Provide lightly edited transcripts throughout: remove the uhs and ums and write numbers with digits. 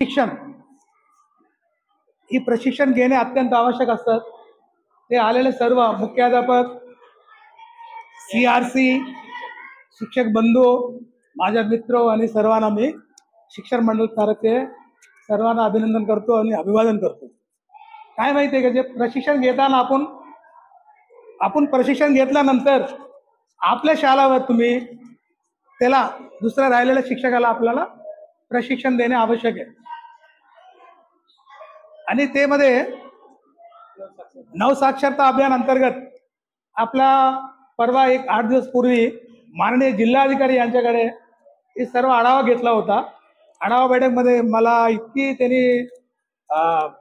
शिक्षण ही प्रशिक्षण घेणे अत्यंत आवश्यक असतात. ते आलेले सर्व मुख्याध्यापक, CRC, शिक्षक बंधू, माझ्या मित्र आणि सर्वांना मी शिक्षण मंडळ तर्फे सर्वांना अभिनंदन करतो आणि अभिवादन करतो. काय माहिती आहे का, जे प्रशिक्षण घेताना आपण प्रशिक्षण घेतल्यानंतर आपल्या शाळेवर तुम्ही त्याला दुसऱ्या राहिलेल्या शिक्षकाला आपल्याला प्रशिक्षण देणे आवश्यक आहे. आणि ते मध्ये नवसाक्षरता अभियान अंतर्गत आपला परवा 8 दिवस पूर्वी माननीय जिल्हाधिकारी यांच्याकडे हे सर्व आढावा घेतला होता. आढावा बैठकमध्ये मला इतकी त्यांनी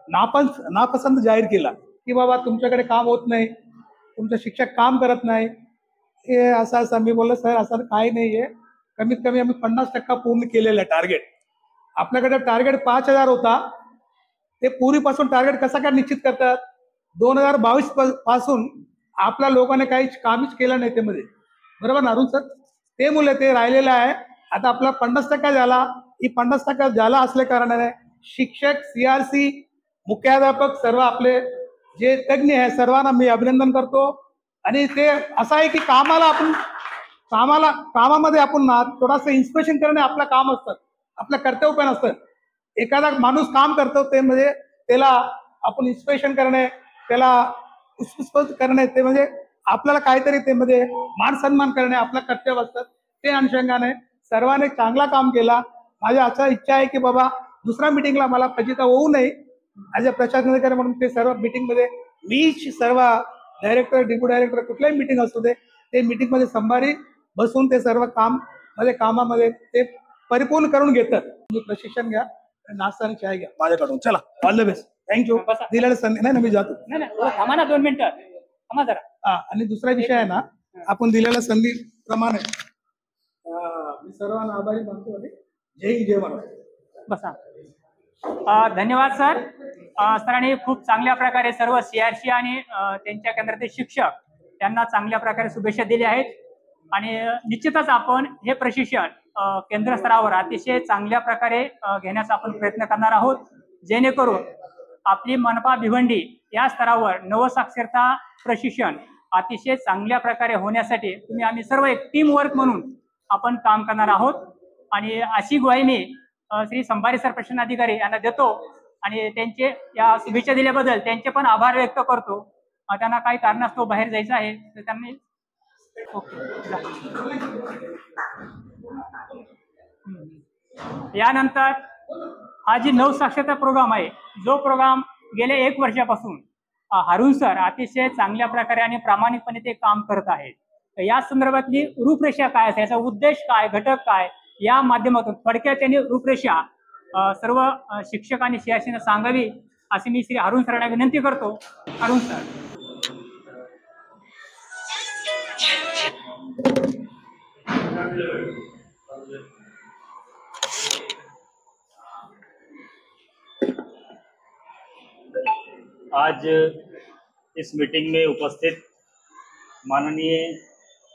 नापसंत जाहीर केला की बाबा तुमच्याकडे काम होत नाही, तुमचे शिक्षक काम करत नाही, हे असं मी बोललो सर असं काही नाही आहे, कमीत कमी आम्ही 50% पूर्ण केलेलं आहे टार्गेट. आपल्याकडे टार्गेट 5000 होता, ते पूर्वीपासून टार्गेट कसा काय निश्चित करतात, 2022 पासून आपल्या लोकांनी काही कामच केलं नाही त्यामध्ये, बरोबर ना अरुण सर? ते मुले ते राहिलेलं आहे. आता आपला 50% झाला, ही 50% झाला असल्या कारणाने शिक्षक, CRC, मुख्याध्यापक सर्व आपले जे तज्ञ आहे सर्वांना मी अभिनंदन करतो. आणि ते असं आहे की कामामध्ये आपण ना थोडासा इन्स्पिरेशन करणे आपलं काम असतं, आपलं कर्तव्य पण असतं. एखादा माणूस काम करतो ते म्हणजे त्याला आपण इन्स्पिरेशन करणे, त्याला उत्स्फूर्त करणे, ते म्हणजे आपल्याला काहीतरी ते म्हणजे मान सन्मान करणे आपलं कर्तव्य असतं. ते अनुषंगाने सर्वांनी चांगला काम केला. माझी असा इच्छा आहे की बाबा दुसऱ्या मिटिंगला मला फजिता होऊ नये. ॲज अ प्रशासनाधिकारी म्हणून ते सर्व मिटिंगमध्ये मी सर्व डायरेक्टर, डेप्युटी डायरेक्टर कुठल्याही मिटिंग असू दे, ते मिटिंगमध्ये संभारी बसून ते सर्व कामामध्ये ते परिपूर्ण करून घेतात. तुम्ही प्रशिक्षण घ्या, नाश्ता आणि चाय घ्या माझ्याकडून. चला, ऑल द बेस्ट. थँक्यू. दिलेलं संधी नाही ना, मी जातो. थांबा ना 2 मिनिटं, थांबा जरा. आणि दुसरा विषय आहे ना, आपण दिलेल्या संधी प्रमाणे मी सर्वांना आभारी मानतो आणि जय महाराज. बसा. धन्यवाद सर. सरांनी खूप चांगल्या प्रकारे सर्व CRC आणि त्यांच्या केंद्रातील शिक्षक त्यांना चांगल्या प्रकारे शुभेच्छा दिल्या आहेत. आणि निश्चितच आपण हे प्रशिक्षण केंद्र स्तरावर अतिशय चांगल्या प्रकारे घेण्याचा आपण प्रयत्न करणार आहोत, जेणेकरून आपली मनपा भिवंडी या स्तरावर नवसाक्षरता प्रशिक्षण अतिशय चांगल्या प्रकारे होण्यासाठी आम्ही सर्व एक टीम वर्क म्हणून आपण काम करणार आहोत. आणि अशी ग्वाही मी श्री संभारी सर प्रशिक्षणाधिकारी यांना देतो आणि त्यांचे या शुभेच्छा दिल्याबद्दल त्यांचे पण आभार व्यक्त करतो. त्यांना काही कारणास्तव बाहेर जायचं आहे तर त्यांनी यानंतर हा जी नवसाक्षरता प्रोग्राम आहे, जो प्रोग्राम गेल्या 1 वर्षापासून अरुण सर अतिशय चांगल्या प्रकारे आणि प्रामाणिकपणे ते काम करत आहेत. या संदर्भातली रूपरेषा काय असेल, याचा उद्देश काय, घटक काय, या माध्यमातून थोडक्यात त्यांनी रूपरेषा सर्व शिक्षक आणि CRCने सांगावी अशी मी श्री अरुण सरांना विनंती करतो. अरुण सर. आज इस मीटिंग में उपस्थित माननीय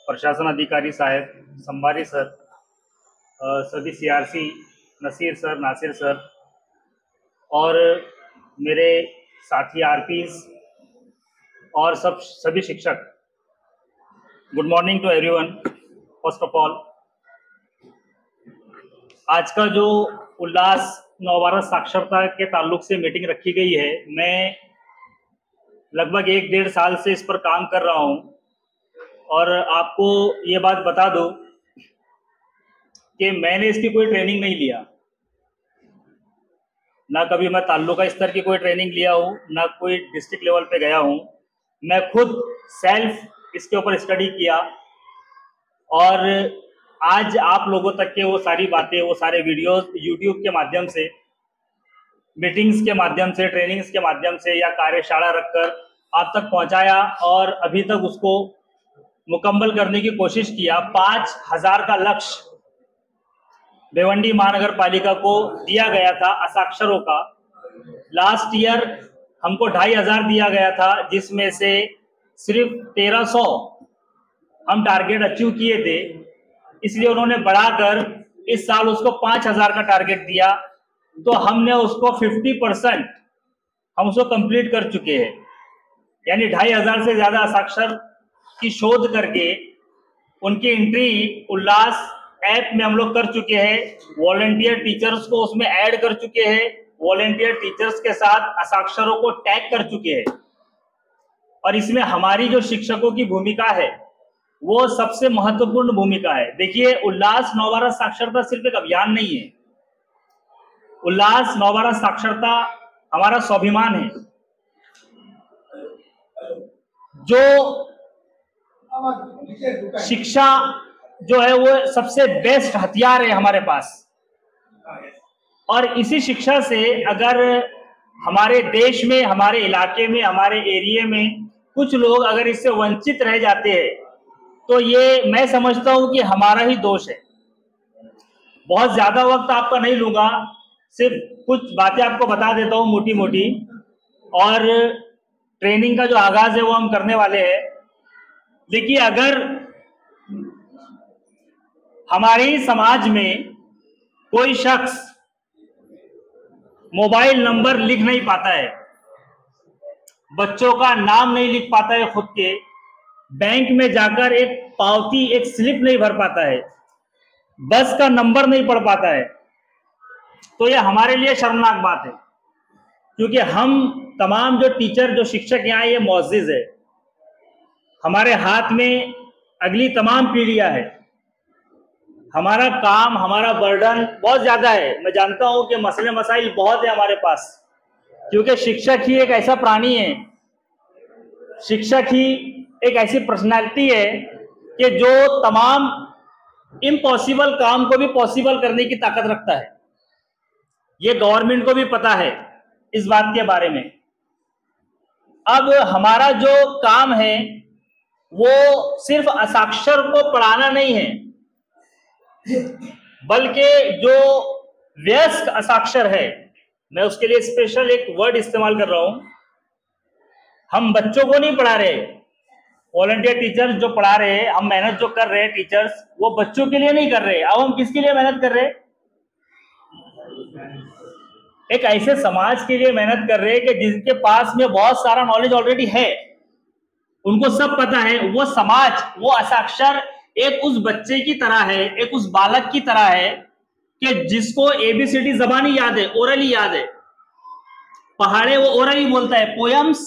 प्रशासन अधिकारी साहब, संभारी सर, सभी CRC, Naseer sir, Nasir sir और मेरे साथी RPs और सभी शिक्षक, good morning to everyone. First of all, आज का जो उल्लास नवभारत साक्षरता के ताल्लुक से मीटिंग रखी गई है, मैं लगभग 1-1.5 साल से इस पर काम कर रहा हूं और आपको ये बात बता दूं कि मैंने इसकी कोई ट्रेनिंग नहीं लिया, ना कभी मैं ताल्लुका स्तर की कोई ट्रेनिंग लिया हूँ, ना कोई डिस्ट्रिक्ट लेवल पे गया हूँ. मैं खुद सेल्फ इसके ऊपर स्टडी किया और आज आप लोगों तक के वो सारी बातें, वो सारे वीडियोस यूट्यूब के माध्यम से, मीटिंग्स के माध्यम से, ट्रेनिंग्स के माध्यम से या कार्यशाला रखकर आप तक पहुंचाया और अभी तक उसको मुकम्मल करने की कोशिश किया. 5000 का लक्ष्य भिवंडी महानगर पालिका को दिया गया था असाक्षरों का. लास्ट ईयर हमको 2500 दिया गया था, जिसमें से सिर्फ 1300 हम टारगेट अचीव किए थे. इसलिए उन्होंने बढ़ाकर इस साल उसको 5000 का टारगेट दिया. तो हमने उसको 50% हम उसको कंप्लीट कर चुके हैं, यानी 2500 से ज्यादा साक्षर की शोध करके उनकी एंट्री उल्लास ऐप में हम लोग कर चुके हैं। वॉलंटियर टीचर्स को उसमें ऐड कर चुके हैं, वॉलंटियर टीचर्स के साथ असाक्षरों को टैग कर चुके हैं। और इसमें हमारी जो शिक्षकों की भूमिका है वो सबसे महत्वपूर्ण भूमिका है। देखिए, उल्लास नवभारत साक्षरता सिर्फ एक अभियान नहीं है, उल्लास नवभारत साक्षरता हमारा स्वाभिमान है। जो शिक्षा जो है वो सबसे बेस्ट हथियार है हमारे पास, और इसी शिक्षा से अगर हमारे देश में, हमारे इलाके में, हमारे एरिया में कुछ लोग अगर इससे वंचित रह जाते हैं तो ये मैं समझता हूं कि हमारा ही दोष है। बहुत ज्यादा वक्त आपका नहीं लूंगा, सिर्फ कुछ बातें आपको बता देता हूं मोटी मोटी, और ट्रेनिंग का जो आगाज है वो हम करने वाले हैं। देखिए, अगर हमारे समाज में कोई शख्स मोबाइल नंबर लिख नहीं पाता है, बच्चों का नाम नहीं लिख पाता है खुद के, बैंक में जाकर एक पावती, एक स्लिप नहीं भर पाता है, बस का नंबर नहीं पढ़ पाता है, तो यह हमारे लिए शर्मनाक बात है। क्योंकि हम तमाम जो टीचर, जो शिक्षक यहाँ ये मुअज़्ज़िज़ है, हमारे हाथ में अगली तमाम पीढ़ियां है। हमारा काम, हमारा बर्डन बहुत ज्यादा है। मैं जानता हूं कि मसले मसाइल बहुत है हमारे पास, क्योंकि शिक्षक ही एक ऐसा प्राणी है, शिक्षक ही एक ऐसी पर्सनैलिटी है कि जो तमाम इम्पॉसिबल काम को भी पॉसिबल करने की ताकत रखता है। ये गवर्नमेंट को भी पता है इस बात के बारे में। अब हमारा जो काम है वो सिर्फ असाक्षर को पढ़ाना नहीं है, बल्कि जो वयस्क असाक्षर है, मैं उसके लिए स्पेशल एक वर्ड इस्तेमाल कर रहा हूं। हम बच्चों को नहीं पढ़ा रहे, वॉलंटियर टीचर्स जो पढ़ा रहे हैं, हम मेहनत जो कर रहे हैं टीचर्स, वो बच्चों के लिए नहीं कर रहे। अब हम किसके लिए मेहनत कर रहे हैं? एक ऐसे समाज के लिए मेहनत कर रहे हैं कि जिनके पास में बहुत सारा नॉलेज ऑलरेडी है, उनको सब पता है। वो समाज, वो असाक्षर एक उस बच्चे की तरह है, एक उस बालक की तरह है कि जिसको ABCD ज़बानी याद है, ओरली याद है, पहाड़े वो ओरली बोलता है, पोयम्स,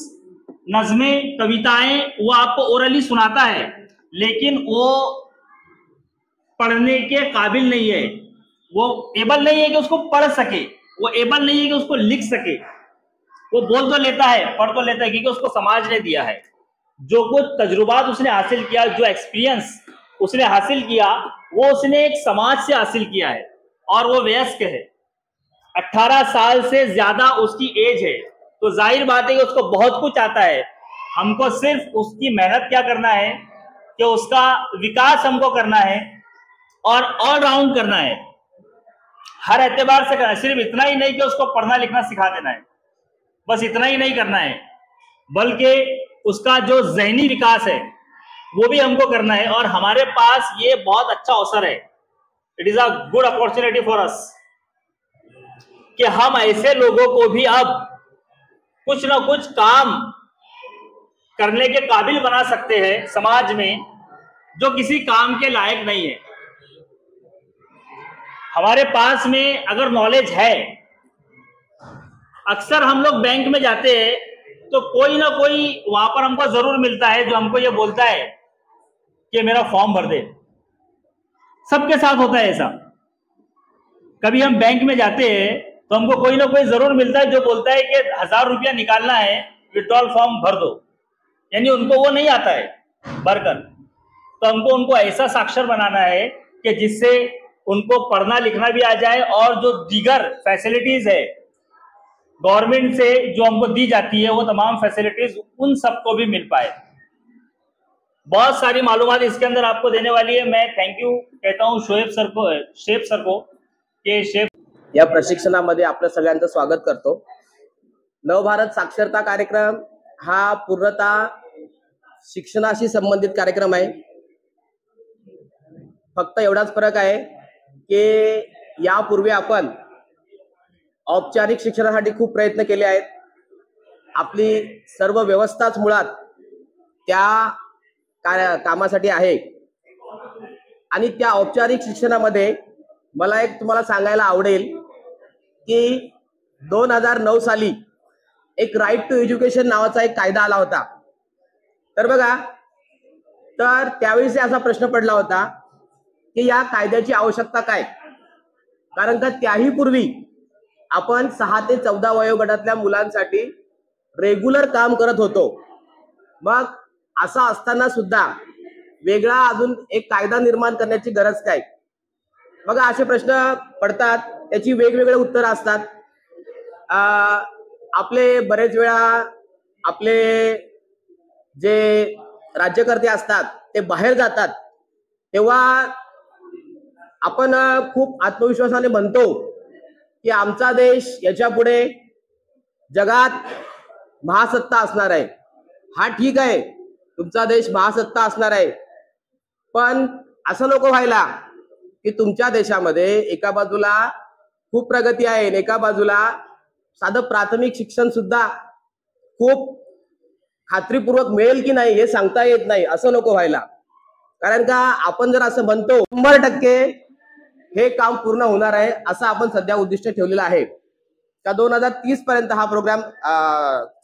नज़में, कविताएं वो आपको ओरली सुनाता है, लेकिन वो पढ़ने के काबिल नहीं है, वो एबल नहीं है कि उसको पढ़ सके, वो एबल नहीं है कि उसको लिख सके। वो बोल तो लेता है, पढ़ तो लेता है, क्योंकि उसको समाज ने दिया है। जो कुछ तजुर्बात उसने हासिल किया, जो एक्सपीरियंस उसने हासिल किया, वो उसने एक समाज से हासिल किया है, और वो वयस्क है, 18 साल से ज्यादा उसकी एज है, तो जाहिर बात है कि उसको बहुत कुछ आता है। हमको सिर्फ उसकी मेहनत क्या करना है कि उसका विकास हमको करना है और ऑलराउंड करना है, हर एतबार से करना है। सिर्फ इतना ही नहीं कि उसको पढ़ना लिखना सिखा देना है, बस इतना ही नहीं करना है, बल्कि उसका जो ज़हनी विकास है वो भी हमको करना है। और हमारे पास ये बहुत अच्छा अवसर है, it is a good opportunity for us, कि हम ऐसे लोगों को भी अब कुछ ना कुछ काम करने के काबिल बना सकते हैं समाज में, जो किसी काम के लायक नहीं है। हमारे पास में अगर नॉलेज है, अक्सर हम लोग बैंक में जाते हैं तो कोई ना कोई वहां पर हमको जरूर मिलता है जो हमको ये बोलता है कि मेरा फॉर्म भर दे। सबके साथ होता है ऐसा। कभी हम बैंक में जाते हैं तो हमको कोई ना कोई जरूर मिलता है जो बोलता है कि 1000 रुपया निकालना है, विड्रॉल फॉर्म भर दो, यानी उनको वो नहीं आता है भरकर। तो हमको उनको ऐसा साक्षर बनाना है कि जिससे उनको पढ़ना लिखना भी आ जाए, और जो दीगर फैसिलिटीज है गवर्नमेंट से जो हमको दी जाती है, वो तमाम फैसिलिटीज उन सबको भी मिल पाए। बहुत सारी मालूमात इसके अंदर आपको देने वाली है। मैं थैंक यू कहता हूँ शेफ सर को कि शेफ या प्रशिक्षणामध्ये आपलं सगळ्यांचं स्वागत करतो। नवभारत साक्षरता कार्यक्रम हा पूर्णतः शिक्षणाशी संबंधित कार्यक्रम आहे। फक्त एवढाच फरक आहे की यापूर्वी आपण औपचारिक शिक्षणासाठी खूप प्रयत्न केले आहेत. आपली सर्व व्यवस्थाच मुळात त्या कामासाठी आहे. आणि त्या औपचारिक शिक्षणामध्ये मला एक तुम्हाला सांगायला आवडेल की 2009 साली एक राईट टू एज्युकेशन नावाचा एक कायदा आला होता. तर बघा, तर त्यावेळी असा प्रश्न पडला होता की या कायद्याची आवश्यकता काय, कारण का त्याही पूर्वी आपण 6 ते 14 वयोगटातल्या मुलांसाठी रेग्युलर काम करत होतो. मग असं असताना सुद्धा वेगळा अजून एक कायदा निर्माण करण्याची गरज काय? बघा, असे प्रश्न पडतात, त्याची वेगवेगळे उत्तर असतात. आपले बरेच वेळा आपले जे राज्यकर्ते असतात ते बाहेर जातात, तेव्हा आपण खूप आत्मविश्वासाने म्हणतो की आमचा देश याच्या पुढे जगात महासत्ता असणार आहे. हा ठीक आहे, तुमचा देश महासत्ता असणार आहे, पण असं नको व्हायला की तुमच्या देशामध्ये एका बाजूला खूप प्रगती आहे आणि एका बाजूला साधं प्राथमिक शिक्षण सुद्धा खूप खात्रीपूर्वक मिळेल की नाही हे सांगता येत नाही. असं नको व्हायला. कारण का आपण जर असं म्हणतो 100% हे काम पूर्ण होणार आहे, असं आपण सध्या उद्दिष्ट ठेवलेलं आहे का 2030 पर्यंत हा प्रोग्राम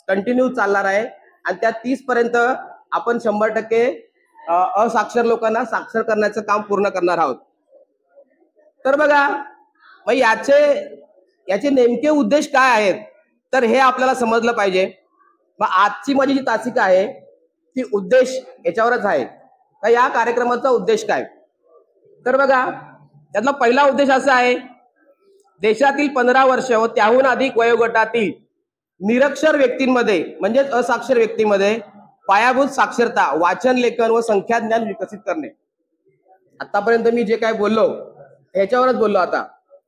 कंटिन्यू चालणार आहे. आणि त्या 30 पर्यंत आपण 100% असाक्षर लोकांना साक्षर करण्याचं काम पूर्ण करणार आहोत. तर बघा, मग याचे नेमके उद्देश काय आहेत, तर हे आपल्याला समजलं पाहिजे. मग आजची माझी जी तासिका आहे ती उद्देश याच्यावरच आहे का या कार्यक्रमाचा उद्देश काय. तर बघा, त्यातला पहिला उद्देश असा आहे, देशातील 15 वर्ष व त्याहून अधिक वयोगटातील निरक्षर व्यक्तींमध्ये म्हणजेच असाक्षर व्यक्तींमध्ये पायाभूत साक्षरता, वाचन, लेखन व संख्याज्ञान विकसित करणे. आतापर्यंत मी जे काय बोललो ह्याच्यावरच बोललो आता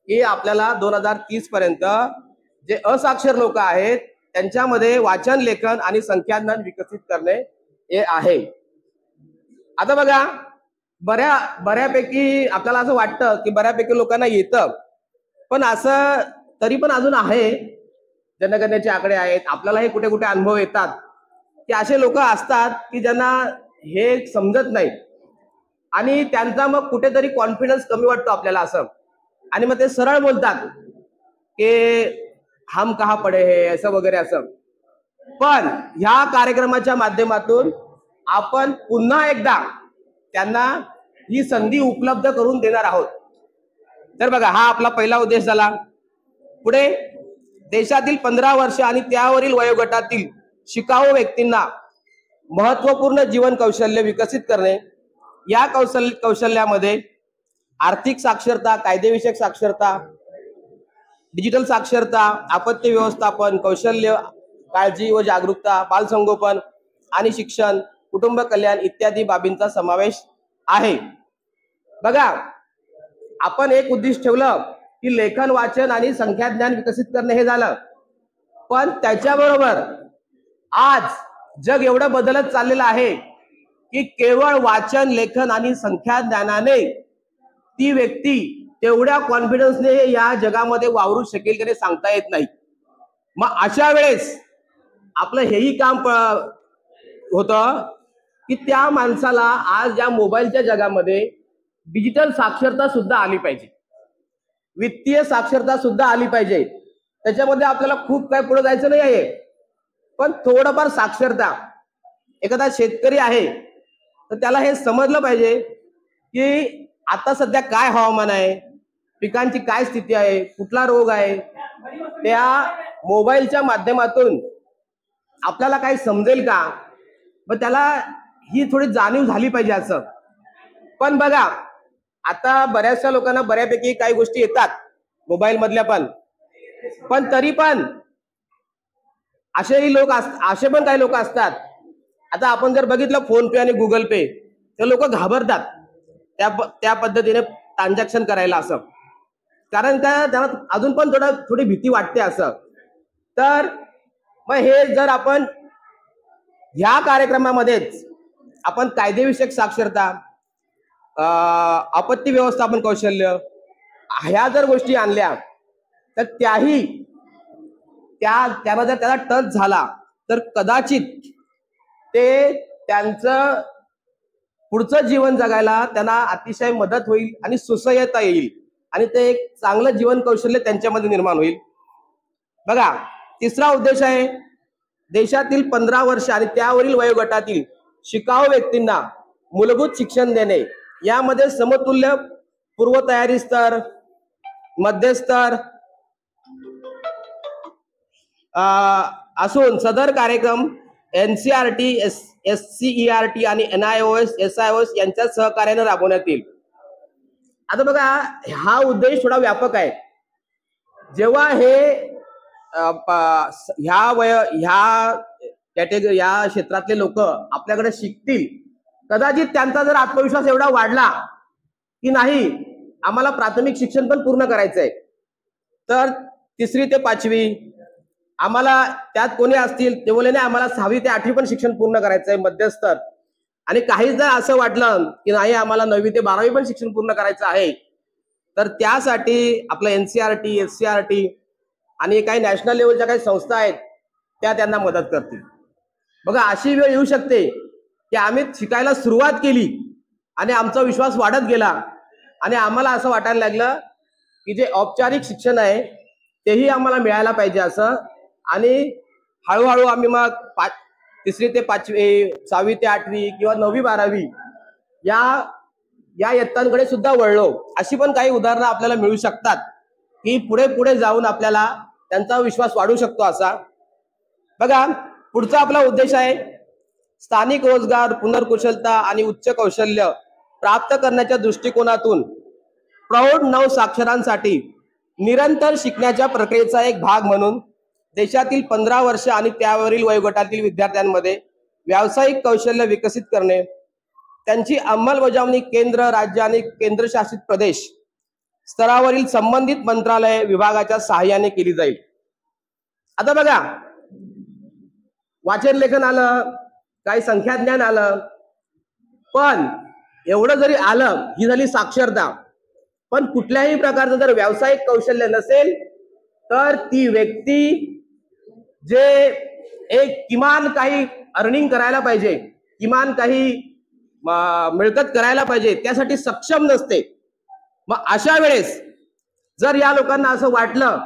की आपल्याला 2030 पर्यंत जे असाक्षर लोक आहेत त्यांच्यामध्ये वाचन, लेखन आणि संख्याज्ञान विकसित करणे हे आहे. आता बघा, बऱ्यापैकी आपल्याला असं वाटतं की बऱ्यापैकी लोकांना येतं, पण असं तरी पण अजून आहे, जनगणनेचे आकडे आहेत, आपल्याला हे कुठे कुठे अनुभव येतात की असे लोक असतात की ज्यांना हे समजत नाही आणि त्यांचा मग कुठेतरी कॉन्फिडन्स कमी वाटतो आपल्याला असं, आणि मग ते सरळ बोलतात की हम कहाँ पडे हे असं वगैरे असं. पण ह्या कार्यक्रमाच्या माध्यमातून आपण पुन्हा एकदा त्यांना ही संधी उपलब्ध करून देणार आहोत. तर बघा, हा आपला पहिला उद्देश झाला. पुढे, देशातील 15 वर्ष आणि त्यावरील वयोगटातील शिकाऊ व्यक्तींना महत्वपूर्ण जीवन कौशल्य विकसित करणे. या कौशल्यामध्ये आर्थिक साक्षरता, कायदेविषयक साक्षरता, डिजिटल साक्षरता, आपत्ती व्यवस्थापन, कौशल्य, काळजी व जागरूकता, बालसंगोपन आणि शिक्षण, कुटुंब कल्याण इत्यादी बाबींचा समावेश आहे. बघा, आपण एक उद्दिष्ट ठेवलं की लेखन, वाचन आणि संख्याज्ञान विकसित करणे हे झालं, पण त्याच्याबरोबर आज जग एवढं बदलत चाललेलं आहे की केवळ वाचन, लेखन आणि संख्याज्ञानाने ती व्यक्ती तेवढ्या कॉन्फिडन्सने या जगामध्ये वावरू शकेल की नाही सांगता येत नाही. मग अशा वेळेस आपलं हेही काम होतं की त्या माणसाला आज या मोबाईलच्या जगामध्ये डिजिटल साक्षरता सुद्धा आली पाहिजे, वित्तीय साक्षरता सुद्धा आली पाहिजे. त्याच्यामध्ये आपल्याला खूप काय पुढे जायचं नाही आहे, पण थोडंफार साक्षरता. एखादा शेतकरी आहे तर त्याला हे समजलं पाहिजे की आता सध्या काय हवामान आहे, पिकांची काय स्थिती आहे, कुठला रोग आहे. त्या मोबाईलच्या माध्यमातून आपल्याला काही समजेल का, मग त्याला ही थोडी जाणीव झाली पाहिजे असं. पण बघा, आता बऱ्याचशा लोकांना बऱ्यापैकी काही गोष्टी येतात मोबाईल मधल्या, पण तरी पण असे पण काही लोक असतात. आता आपण जर बघितलं फोन पे आणि गुगल पे, ते लोक घाबरतात त्या पद्धतीने ट्रान्झॅक्शन करायला असं, कारण का त्यांना अजून पण थोडी भीती वाटते असं. तर मग हे जर आपण ह्या कार्यक्रमामध्येच आपण कायदेविषयक साक्षरता, आपत्ती व्यवस्थापन कौशल्य ह्या जर गोष्टी आणल्या तर त्यांना जर त्याला टच झाला तर कदाचित ते त्यांचं पुढचं जीवन जगायला त्यांना अतिशय मदत होईल आणि सुसह्यता येईल आणि ते एक चांगलं जीवन कौशल्य त्यांच्यामध्ये निर्माण होईल. बघा, तिसरा उद्देश आहे देशातील 15 वर्ष आणि त्यावरील वयोगटातील शिकाऊ व्यक्तींना मूलभूत शिक्षण देणे. यामध्ये समतुल्य पूर्वतयारी स्तर, मध्यस्तर असून सदर कार्यक्रम NCERT, SCERT आणि NIOS, SIOS यांच्या सहकार्याने राबवण्यात येईल. आता बघा, हा उद्देश थोडा व्यापक आहे. जेव्हा हे ह्या क्षेत्रातले लोक आपल्याकडे शिकतील, कदाचित त्यांचा जर आत्मविश्वास एवढा वाढला की नाही आम्हाला प्राथमिक शिक्षण पण पूर्ण करायचंय, तर 3री ते 5वी आम्हाला त्यात कोणी असतील ते बोलले नाही आम्हाला 6वी ते 8वी पण शिक्षण पूर्ण करायचंय मध्यस्तर, आणि काही जर असं वाटलं की नाही आम्हाला 9वी ते 12वी पण शिक्षण पूर्ण करायचं आहे, तर त्यासाठी आपलं NCERT, SCERT आणि काही नॅशनल लेवलच्या काही संस्था आहेत त्या त्यांना मदत करतील. बघा, अशी वेळ येऊ शकते की आम्ही शिकायला सुरुवात केली आणि आमचा विश्वास वाढत गेला आणि आम्हाला असं वाटायला लागलं की जे औपचारिक शिक्षण आहे तेही आम्हाला मिळायला पाहिजे असं, आणि हळूहळू आम्ही मग 3री ते 5वी, 6वी ते 8वी किंवा 9वी 12वी या इयत्तांकडे सुद्धा वळलो. अशी पण काही उदाहरणं आपल्याला मिळू शकतात की पुढे पुढे जाऊन आपल्याला त्यांचा विश्वास वाढू शकतो असा. बघा, पुढचा आपला उद्देश आहे स्थानिक रोजगार, पुनर्कुशलता आणि उच्च कौशल्य प्राप्त करण्याच्या दृष्टिकोनातून प्रौढ नवसाक्षरांसाठी निरंतर शिकण्याच्या प्रक्रियेचा एक भाग म्हणून देशातील 15 वर्ष आणि त्यावरील वयोगटातील विद्यार्थ्यांमध्ये व्यावसायिक कौशल्य विकसित करणे, त्यांची अंमलबजावणी केंद्र, राज्य आणि केंद्रशासित प्रदेश स्तरावरील संबंधित मंत्रालय विभागाच्या सहाय्याने केली जाईल. आता बघा, वाचन लेखन आलं, काही संख्याज्ञान आलं, पण एवढं जरी आलं ही झाली साक्षरता, पण कुठल्याही प्रकारचं जर व्यावसायिक कौशल्य नसेल तर ती व्यक्ती जे एक किमान काही अर्निंग करायला पाहिजे, किमान काही मिळकत करायला पाहिजे, त्यासाठी सक्षम नसते. मग अशा वेळेस जर या लोकांना असं वाटलं,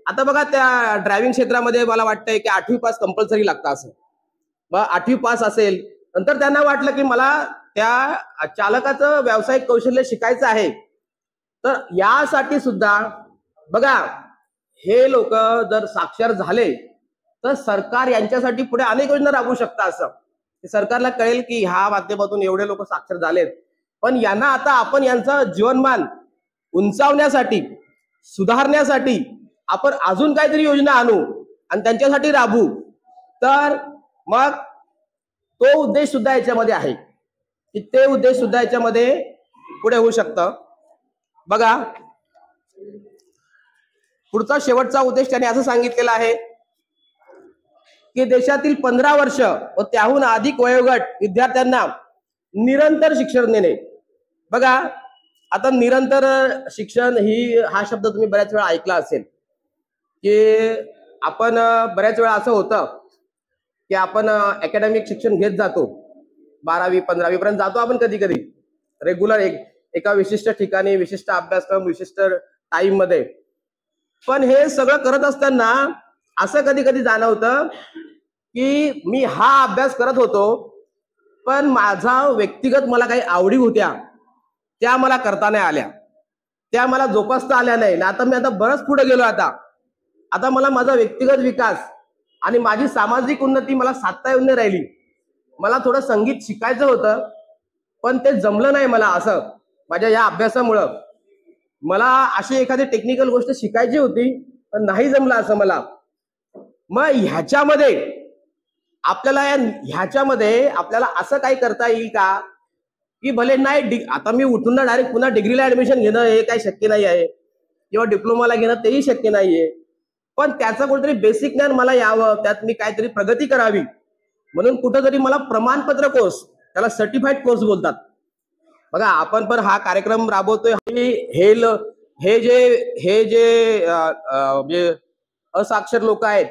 आता बघा त्या ड्रायव्हिंग क्षेत्रामध्ये मला वाटतंय की 8वी पास कंपल्सरी लागतं असं, मग 8वी पास असेल, नंतर त्यांना वाटलं की मला त्या चालकाचं व्यावसायिक कौशल्य शिकायचं आहे, तर यासाठी सुद्धा बघा हे लोक जर साक्षर झाले तर सरकार यांच्यासाठी पुढे अनेक योजना राबवू शकतं. असं सरकारला कळेल की ह्या माध्यमातून एवढे लोक साक्षर झालेत, पण यांना आता आपण यांचं जीवनमान उंचावण्यासाठी, सुधारण्यासाठी आपण अजून काहीतरी योजना आणू आणि त्यांच्यासाठी राबवू, तर मग तो उद्देश सुद्धा याच्यामध्ये आहे की ते उद्देश सुद्धा याच्यामध्ये पुढे होऊ शकतं. बघा, पुढचा शेवटचा उद्देश त्याने असं सांगितलेला आहे की देशातील 15 वर्ष व त्याहून अधिक वयोगट विद्यार्थ्यांना निरंतर शिक्षण देणे. बघा, आता निरंतर शिक्षण हा शब्द तुम्ही बऱ्याच वेळा ऐकला असेल की आपण बऱ्याच वेळा असं होतं की आपण अकॅडमिक शिक्षण घेत जातो, 12वी 15वी पर्यंत जातो आपण कधी कधी रेग्युलर एका विशिष्ट ठिकाणी, विशिष्ट अभ्यासक्रम, विशिष्ट टाइम मध्ये. पण हे सगळं करत असताना असं कधी कधी जाणवतं की मी हा अभ्यास करत होतो, पण माझा व्यक्तिगत मला काही आवडी होत्या त्या मला करता नाही आल्या, त्या मला जोपासता आल्या नाही. आता मी बरंच पुढे गेलो, आता मला माझा व्यक्तिगत विकास आणि माझी सामाजिक उन्नती मला साधता येऊन नाही राहिली. मला थोडं संगीत शिकायचं होतं, पण ते जमलं नाही मला. असं माझ्या या अभ्यासामुळं मला अशी एखादी टेक्निकल गोष्ट शिकायची होती, पण नाही जमलं असं मला. मग ह्याच्यामध्ये आपल्याला असं काही करता येईल का की भले नाही आता मी उठून ना डायरेक्ट पुन्हा डिग्रीला ऍडमिशन घेणं हे काही शक्य नाही आहे, किंवा डिप्लोमाला घेणं तेही शक्य नाहीये, पण त्याचं कुठेतरी बेसिक ज्ञान मला यावं, त्यात मी काहीतरी प्रगती करावी म्हणून कुठेतरी मला प्रमाणपत्र कोर्स, त्याला सर्टिफाईड कोर्स बोलतात. बघा, आपण पण हा कार्यक्रम राबवतोय, हे जे म्हणजे असाक्षर लोक आहेत,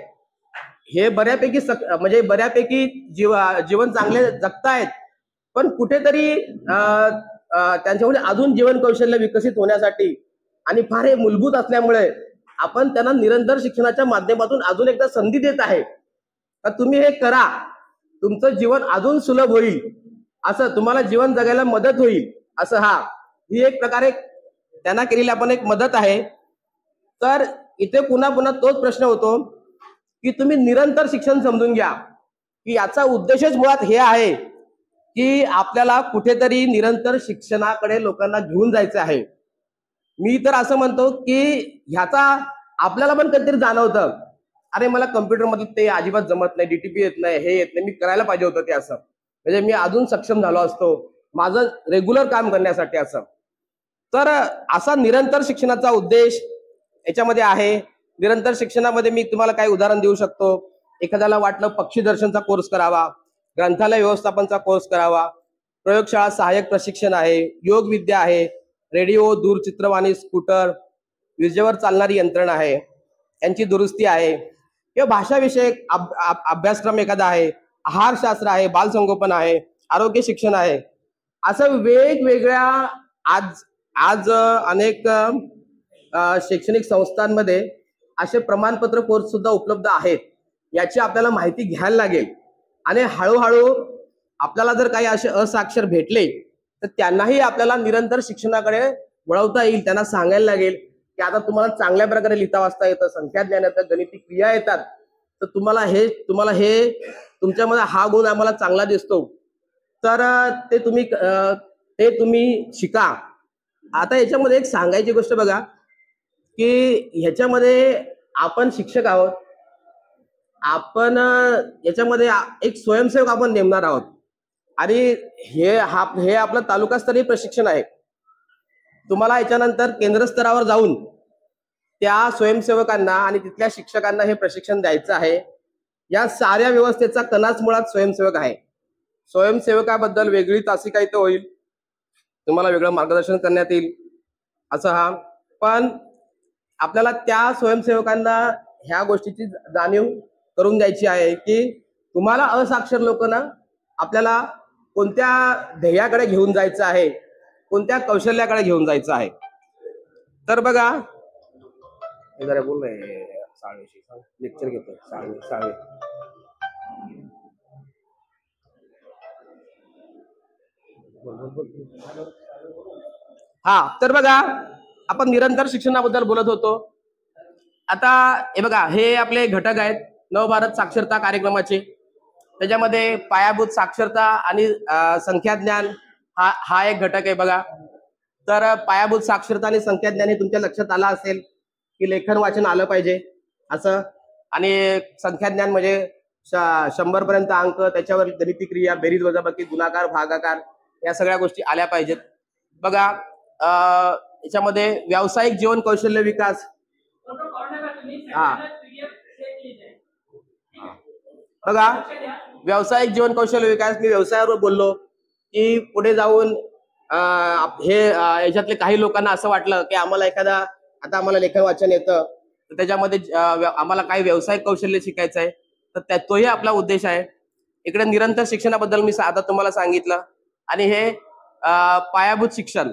हे बऱ्यापैकी म्हणजे बऱ्यापैकी जीवन चांगले जगतायत, पण कुठेतरी त्यांच्यामध्ये अजून जीवन कौशल्य विकसित होण्यासाठी आणि फार हे मूलभूत असल्यामुळे आपण त्यांना निरंतर शिक्षणाच्या माध्यमातून अजून एकदा संधी देत आहे का तुम्ही हे करा, तुमचं जीवन अजून सुलभ होईल, असं तुम्हाला जीवन जगायला मदत होईल, असं ही एक प्रकारे त्यांना केलेली आपण एक मदत आहे. तर इथे पुन्हा पुन्हा तोच प्रश्न होतो की तुम्ही निरंतर शिक्षण समजून घ्या, की याचा उद्देशच मुळात हे आहे की आपल्याला कुठेतरी निरंतर शिक्षणाकडे लोकांना घेऊन जायचं आहे. मी तर असं म्हणतो की ह्याचा आपल्याला पण कधीतरी जाणवतं, अरे मला कम्प्युटरमध्ये ते अजिबात जमत नाही, डीटीपी येत नाही, हे येत नाही, मी करायला पाहिजे होतं ते, असं म्हणजे मी अजून सक्षम झालो असतो माझं रेग्युलर काम करण्यासाठी, असं. तर असा निरंतर शिक्षणाचा उद्देश याच्यामध्ये आहे. निरंतर शिक्षणामध्ये मी तुम्हाला काही उदाहरण देऊ शकतो. एखाद्याला वाटलं पक्षी दर्शनचा कोर्स करावा, ग्रंथालय व्यवस्थापनचा कोर्स करावा, प्रयोगशाळा सहाय्यक प्रशिक्षण आहे, योग विद्या आहे, रेडिओ, दूरचित्रवाणी, स्कूटर, विजेवर चालणारी यंत्रणा आहे, यांची दुरुस्ती आहे, किंवा भाषाविषयक अभ्यासक्रम एखादा आहे, आहारशास्त्र आहे, बालसंगोपन आहे, आरोग्य शिक्षण आहे. असं वेगवेगळ्या आज अनेक शैक्षणिक संस्थांमध्ये असे प्रमाणपत्र कोर्स सुद्धा उपलब्ध आहेत. याची आपल्याला माहिती घ्यायला लागेल आणि हळूहळू आपल्याला जर काही असे असाक्षर भेटले तर त्यांनाही आपल्याला निरंतर शिक्षणाकडे वळवता येईल. त्यांना सांगायला लागेल की आता तुम्हाला चांगल्या प्रकारे लिहिता वाचता येतं, संख्या ज्ञान येतं, गणिती क्रिया येतात, तर तुम्हाला हे तुमच्यामध्ये हा गुण आम्हाला चांगला दिसतो, तर ते तुम्ही शिका. आता याच्यामध्ये एक सांगायची गोष्ट बघा की ह्याच्यामध्ये आपण शिक्षक आहोत, आपण याच्यामध्ये एक स्वयंसेवक आपण नेमणार आहोत आणि हे आपलं तालुकास्तरीय प्रशिक्षण आहे. तुम्हाला याच्यानंतर केंद्र स्तरावर जाऊन त्या स्वयंसेवकांना आणि तिथल्या शिक्षकांना हे प्रशिक्षण द्यायचं आहे. या साऱ्या व्यवस्थेचा कणाच मुळात स्वयंसेवक आहे. स्वयंसेवकाबद्दल वेगळी तासिका इथं होईल, तुम्हाला वेगळं मार्गदर्शन करण्यात येईल असं पण आपल्याला त्या स्वयंसेवकांना ह्या गोष्टीची जाणीव करून द्यायची आहे की तुम्हाला असाक्षर लोकांना आपल्याला कोणत्या ध्येयाकडे घेऊन जायचं आहे, कोणत्या कौशल्याकडे घेऊन जायचं आहे. तर बघा जरा बोल लेक्चर घेतो साळवे. तर बघा आपण निरंतर शिक्षणाबद्दल बोलत होतो. आता हे बघा, हे आपले घटक आहेत नवभारत साक्षरता कार्यक्रमाचे. त्याच्यामध्ये पायाभूत साक्षरता आणि संख्याज्ञान हा एक घटक आहे बघा. तर पायाभूत साक्षरता आणि संख्याज्ञान हे तुमच्या लक्षात आलं असेल की लेखन वाचन आलं पाहिजे असं, आणि संख्याज्ञान म्हणजे 100 पर्यंत अंक, त्याच्यावर गणिती क्रिया, बेरीज वजाबाकी, गुणाकार, भागाकार, या सगळ्या गोष्टी आल्या पाहिजेत बघा. याच्यामध्ये व्यावसायिक जीवन कौशल्य विकास, बघा व्यावसायिक जीवन कौशल्य विकास, मी व्यवसायावर बोललो की पुढे जाऊन याच्यातले काही लोकांना असं वाटलं की आता आम्हाला लेखन वाचन येतं, तर त्याच्यामध्ये आम्हाला काही व्यावसायिक कौशल्य शिकायचं आहे, तर तोही आपला उद्देश आहे. इकडे निरंतर शिक्षणाबद्दल मी आता तुम्हाला सांगितलं. आणि हे पायाभूत शिक्षण,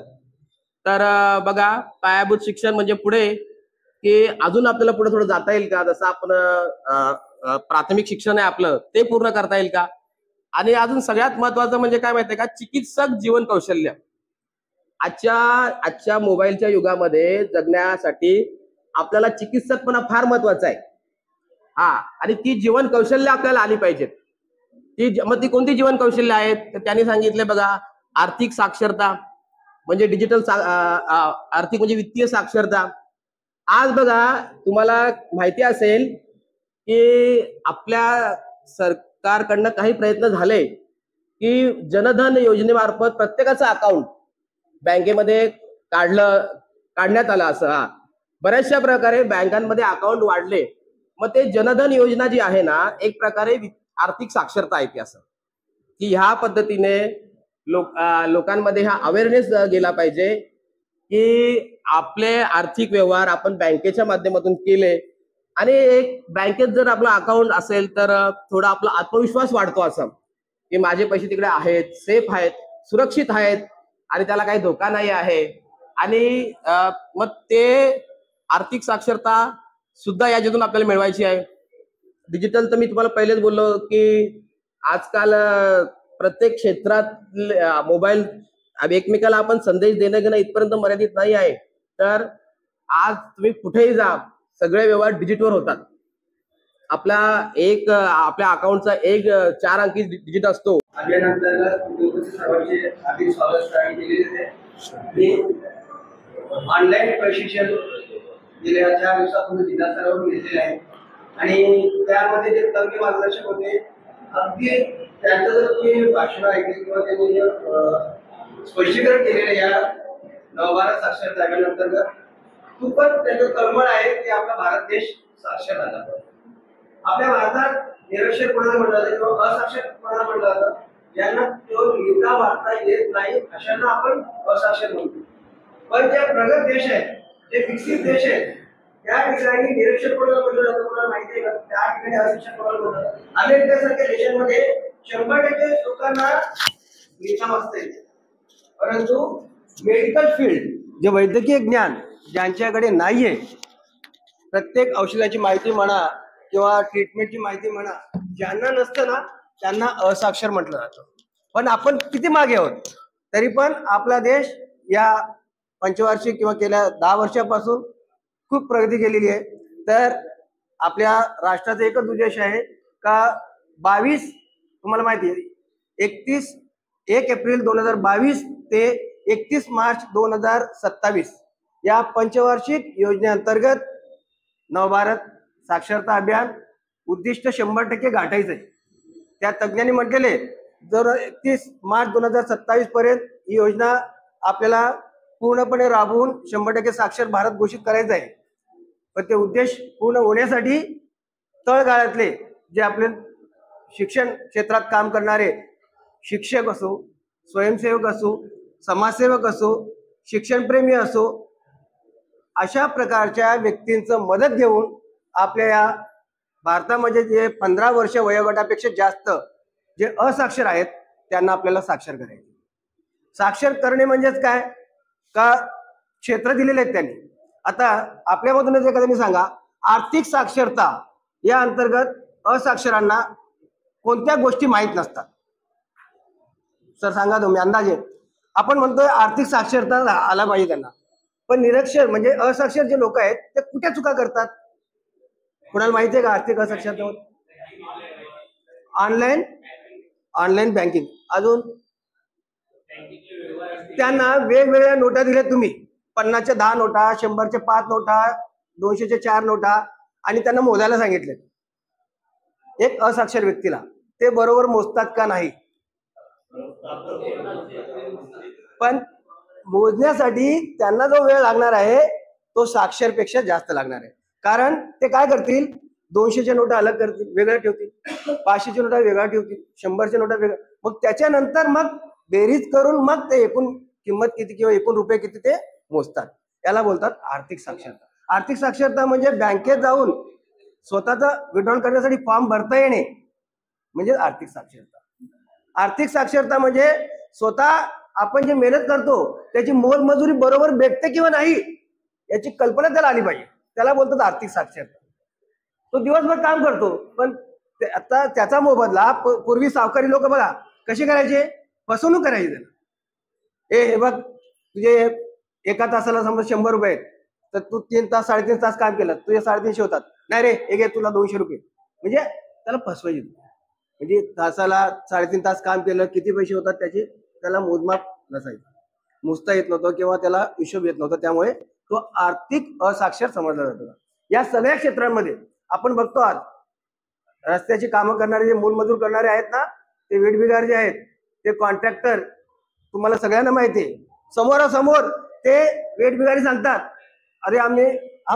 तर बघा पायाभूत शिक्षण म्हणजे पुढे की अजून आपल्याला पुढे थोडं जाता येईल का, जसं आपण प्राथमिक शिक्षण आहे आपलं ते पूर्ण करता येईल का. आणि अजून सगळ्यात महत्वाचं म्हणजे काय माहितीये का, चिकित्सक जीवन कौशल्य. आजच्या मोबाईलच्या युगामध्ये जगण्यासाठी आपल्याला चिकित्सकपणा फार महत्वाचा आहे. आणि ती जीवन कौशल्य आपल्याला आली पाहिजेत. ती कोणती जीवन कौशल्य आहेत, तर त्यांनी सांगितले बघा, आर्थिक साक्षरता म्हणजे डिजिटल आर्थिक म्हणजे वित्तीय साक्षरता. आज बघा तुम्हाला माहिती असेल की आपल्या सरकारकडनं काही प्रयत्न झाले की जनधन योजनेमार्फत प्रत्येकाचं अकाउंट बँकेमध्ये काढण्यात आलं. असं बऱ्याचशा प्रकारे बँकांमध्ये अकाउंट वाढले. मग ते जनधन योजना जी आहे ना, एक प्रकारे आर्थिक साक्षरता आहे ती, असं की ह्या पद्धतीने लोकांमध्ये हा अवेअरनेस गेला पाहिजे की आपले आर्थिक व्यवहार आपण बँकेच्या माध्यमातून केले आणि एक बँकेत जर आपला अकाउंट असेल तर थोडा आपला आत्मविश्वास वाढतो, असं की माझे पैसे तिकडे आहेत, सेफ आहेत, सुरक्षित आहेत आणि त्याला काही धोका नाही आहे. आणि मग ते आर्थिक साक्षरता सुद्धा याच्यातून आपल्याला मिळवायची आहे. डिजिटल तर मी तुम्हाला पहिलेच बोललो की आजकाल प्रत्येक क्षेत्रात मोबाईल एकमेकाला आपण संदेश देणं घेणं इथपर्यंत मर्यादित नाही आहे. तर आज तुम्ही कुठेही जा, सगळे व्यवहार डिजिटवर होतात. आपल्या अकाउंटचा एक 4 अंकी डिजिट असतो. अभियानांतर्गत सर्वांचे आधी स्वागत केलेले आहे. ऑनलाईन प्रशिक्षण गेल्या 4 दिवसापूर्वी जिल्हा स्तरावर घेतलेले आहे आणि त्यामध्ये जे तज्ञ मार्गदर्शक होते, अगदी त्यांचं जर तुम्ही भाषण ऐकले किंवा त्यांनी स्पष्टीकरण केलेलं या नवभारत साक्षरता अभियानांतर्गत खूपच त्याचं तळमळ आहे की आपला भारत देश साक्षर झाला पाहिजे. आपल्या भारतात निरक्षर कोणाला म्हटलं जातं किंवा असाक्षर कोणाला म्हटलं जातं, ज्यांना तो लिहिता वाचता येत नाही अशांना आपण असाक्षर म्हणतो. पण जे प्रगत देश आहेत, जे विकसित देश आहेत, त्या ठिकाणी निरक्षर कोणाला म्हटलं जातं कोणाला माहिती आहे का? त्या ठिकाणी अशिक्षित कोणाला म्हणतात. अमेरिकेसारख्या देशांमध्ये 100% लोकांना लिहिता वाचता येते, परंतु मेडिकल फील्ड जे वैद्यकीय ज्ञान ज्यांच्याकडे नाहीये, प्रत्येक औषधाची माहिती म्हणा किंवा ट्रीटमेंटची माहिती म्हणा, ज्यांना नसतं ना त्यांना असाक्षर म्हटलं जातं. पण आपण किती मागे आहोत, तरी पण आपला देश या पंचवार्षिक किंवा गेल्या 10 वर्षापासून खूप प्रगती केलेली आहे. तर आपल्या राष्ट्राचा एकच उद्देश आहे का 22 तुम्हाला माहिती आहे 1 एप्रिल 2022 ते 31 मार्च 2027 या पंचवार्षिक योजनेअंतर्गत नवभारत साक्षरता अभियान उद्दिष्ट 100% गाठायचं आहे. त्या तज्ञांनी म्हटलेले जर 31 मार्च 2027 पर्यंत ही योजना आपल्याला पूर्णपणे राबवून 100% साक्षर भारत घोषित करायचं आहे. पण ते उद्देश पूर्ण होण्यासाठी तळगाळातले जे आपले शिक्षण क्षेत्रात काम करणारे शिक्षक असो, स्वयंसेवक असो, समाजसेवक असो, शिक्षणप्रेमी असो, अशा प्रकारच्या व्यक्तींचं मदत घेऊन आपल्या या भारतामध्ये जे 15 वर्ष वयोगटापेक्षा जास्त जे असाक्षर आहेत त्यांना आपल्याला साक्षर करायचे. साक्षर करणे म्हणजेच काय का क्षेत्र दिलेले आहेत त्यांनी. आता आपल्यामधूनच एखाद्याने सांगा, आर्थिक साक्षरता या अंतर्गत असाक्षरांना कोणत्या गोष्टी माहीत नसतात. सर सांगा तुम्ही अंदाजे. आपण म्हणतोय आर्थिक साक्षरता आला पाहिजे त्यांना, पण निरक्षर म्हणजे असाक्षर जे लोक आहेत ते कुठे चुका करतात? कुणाला माहिती आहे का आर्थिक असाक्षरता? Online banking. अजून त्यांना वेगवेगळ्या नोटा दिल्या तुम्ही, 50च्या 10 नोटा, 100च्या 5 नोटा, 200च्या 4 नोटा, आणि त्यांना मोजायला सांगितले. एक असाक्षर व्यक्तीला ते बरोबर मोजतात का नाही? पण मोजण्यासाठी त्यांना जो वेळ लागणार आहे तो साक्षरपेक्षा जास्त लागणार आहे. कारण ते काय करतील, 200च्या नोटा अलग करतील, वेगळ्या ठेवतील, 500च्या नोटा वेगळ्या ठेवतील, 100च्या नोटा वेगळ्या, मग त्याच्यानंतर मग बेरीज करून मग ते एकूण किंमत किती किंवा एकूण रुपये किती ते मोजतात. याला बोलतात आर्थिक साक्षरता. आर्थिक साक्षरता म्हणजे बँकेत जाऊन स्वतःचा विड्रॉल करण्यासाठी फॉर्म भरता येणे म्हणजे आर्थिक साक्षरता. आर्थिक साक्षरता म्हणजे स्वतः आपण जे मेहनत करतो त्याची मोलमजुरी बरोबर भेटते किंवा नाही याची कल्पना त्याला आली पाहिजे, त्याला बोलतात आर्थिक साक्षरता. तो दिवसभर काम करतो पण आता त्याचा मोबदला पूर्वी सावकारी लोक बघा कसे करायचे, फसवणूक करायची त्याला. हे बघ तुझे एका तासाला समजा 100 रुपये आहेत, तर तू 3 तास 3.5 तास काम केलं, तुझे 350 होतात. नाही रे एक आहे तुला 200 रुपये, म्हणजे त्याला फसवायचे. म्हणजे तासाला 3.5 तास काम केलं किती पैसे होतात त्याचे त्याला मोजमाप नसायचं, मोजता येत नव्हतं किंवा त्याला हिशोब येत नव्हता, त्यामुळे तो आर्थिक असाक्षर समजला जातो. या सगळ्या क्षेत्रांमध्ये आपण बघतो आज रस्त्याची कामं करणारे जे मोलमजूर करणारे आहेत ना, ते वेठबिगार जे आहेत, ते कॉन्ट्रॅक्टर, तुम्हाला सगळ्यांना माहिती आहे, समोरासमोर ते वेठबिगारी सांगतात अरे हम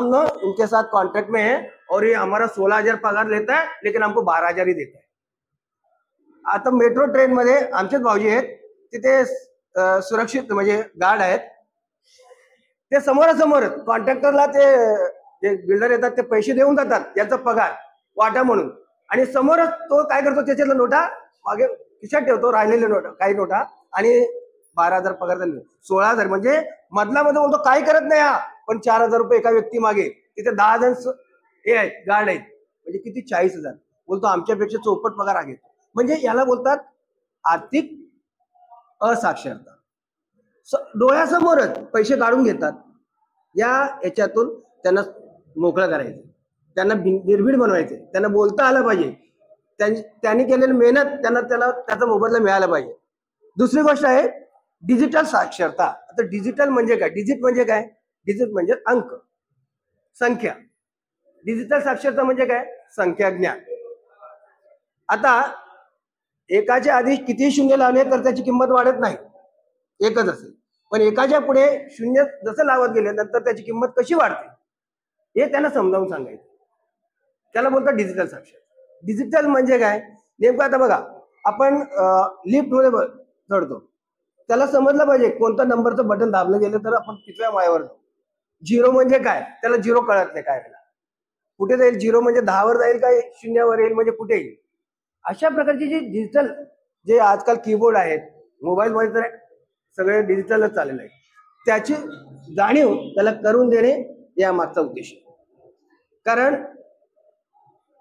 ना उनके साथ कॉन्ट्रैक्ट में है और ये हमारा 16,000 पगार लेता है लेकिन हमको 12,000 ही देता है. आता मेट्रो ट्रेन मध्ये आमचेच भाऊजी आहेत, तिथे सुरक्षित म्हणजे गार्ड आहेत, ते समोरासमोर कॉन्ट्रॅक्टरला ते जे बिल्डर येतात ते पैसे देऊन जातात याचा पगार वाटा म्हणून, आणि समोरच तो काय करतो त्याच्यातल्या नोटा मागे खिशात ठेवतो, राहिलेले नोटा काही नोटा, आणि 12,000 पगार झाले 16,000, म्हणजे मधला मध्ये बोलतो काही करत नाही हा, पण 4,000 रुपये एका व्यक्ती मागे, तिथे 10 जण हे आहेत गार्ड आहेत, म्हणजे किती 40,000, बोलतो आमच्यापेक्षा चौपट पगार आहे. म्हणजे याला बोलतात आर्थिक असाक्षरता. डोळ्यासमोरच पैसे काढून घेतात. या याच्यातून त्यांना मोकळं करायचं, त्यांना निर्भीड बनवायचे, त्यांना बोलता आलं पाहिजे, त्यांनी केलेली मेहनत त्यांना त्याचा मोबदला मिळाला पाहिजे. दुसरी गोष्ट आहे डिजिटल साक्षरता. आता डिजिटल म्हणजे काय? डिजिट म्हणजे काय? डिजिट म्हणजे अंक, संख्या. डिजिटल साक्षरता म्हणजे काय? संख्या ज्ञान. आता एकाच्या आधी किती शून्य लावले तर त्याची किंमत वाढत नाही, एकच असेल, पण एकाच्या पुढे शून्य जसं लावत गेले नंतर त्याची किंमत कशी वाढते हे त्यांना समजावून सांगायचं. त्याला बोलतात डिजिटल साक्षरता. डिजिटल म्हणजे काय? नेमकं आता बघा, आपण लिफ्ट मध्ये चढतो, त्याला समजलं पाहिजे कोणतं नंबरचं बटन दाबलं गेलं तर आपण कितव्या माळ्यावर जाऊ. झिरो म्हणजे काय? त्याला झिरो कळत नाही काय वेळेला, कुठे जाईल झिरो, म्हणजे 10 वर जाईल काय 0 वर येईल, म्हणजे कुठे येईल. अशा प्रकारचे जे डिजिटल जे आजकाल कीबोर्ड आहेत मोबाईल मध्ये तर सगळे डिजिटलच चाललेलं आहे, त्याची जाणीव त्याला करून देणे या मागचा उद्देश. कारण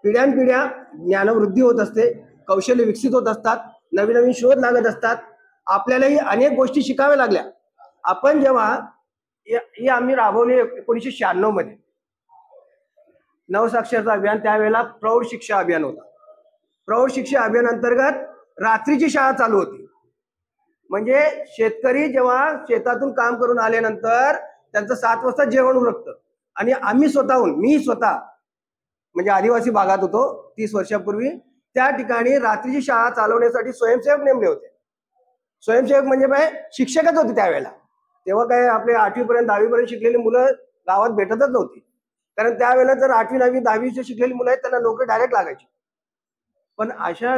पिढ्यानपिढ्या ज्ञानवृद्धी होत असते, कौशल्य विकसित होत असतात, नवीन नवीन शोध लागत असतात. आपल्यालाही अनेक गोष्टी शिकाव्या लागल्या. आपण जेव्हा ही आम्ही राबवली 1996 मध्ये नवसाक्षरता अभियान, त्यावेळेला प्रौढ शिक्षा अभियान होता. प्रौढ शिक्षा अभियान अंतर्गत रात्रीची शाळा चालू होती. म्हणजे शेतकरी जेव्हा शेतातून काम करून आल्यानंतर त्यांचं 7 वाजता जेवण उरकतं, आणि आम्ही स्वतःहून, मी स्वतः म्हणजे आदिवासी भागात होतो 30 वर्षापूर्वी, त्या ठिकाणी रात्रीची शाळा चालवण्यासाठी स्वयंसेवक नेमले होते. स्वयंसेवक म्हणजे काय? शिक्षकच होते त्यावेळेला. तेव्हा काय आपले 8वी पर्यंत 10वी पर्यंत शिकलेली मुलं गावात भेटतच नव्हती, कारण त्यावेळेला जर 8वी 9वी 10वी शिकलेली मुलं आहेत त्यांना नोकरी डायरेक्ट लागायची. पण अशा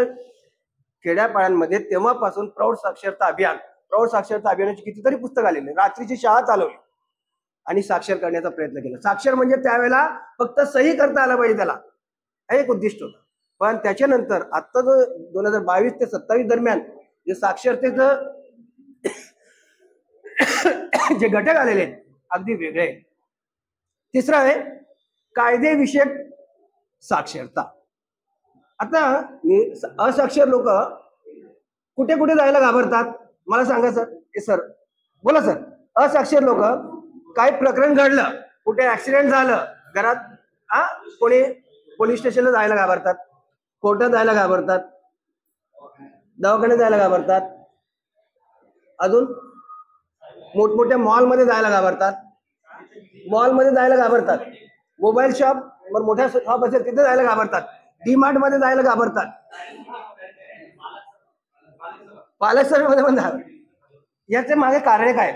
खेड्यापाड्यांमध्ये तेव्हापासून प्रौढ साक्षरता अभियानाची कितीतरी पुस्तक आलेली, रात्रीची शाळा चालवली आणि साक्षर करण्याचा प्रयत्न केला. साक्षर म्हणजे त्यावेळेला फक्त सही करता आला पाहिजे, त्याला एक उद्दिष्ट होतं. पण त्याच्यानंतर आता जो 2022 ते 27 दरम्यान जे साक्षरतेचं जे घटक आलेले आहेत अगदी वेगळे आहेत. तिसरं आहे कायदेविषयक साक्षरता. आता असाक्षर लोक कुठे कुठे जायला घाबरतात मला सांगा सर. सर बोला सर. असाक्षर लोक काय प्रकरण घडलं, कुठे ऍक्सिडेंट झालं घरात, कोणी पोलीस स्टेशनला जायला घाबरतात, कोर्टात जायला घाबरतात, दवाखान्यात जायला घाबरतात, अजून मोठमोठ्या मॉलमध्ये जायला घाबरतात, मोबाईल शॉप मोठ्या शॉप असेल तिथे जायला घाबरतात, डीमार्ट मध्ये जायला घाबरतात, पालकसभेमध्ये पण घाबरतात. याचे मागे कारण काय?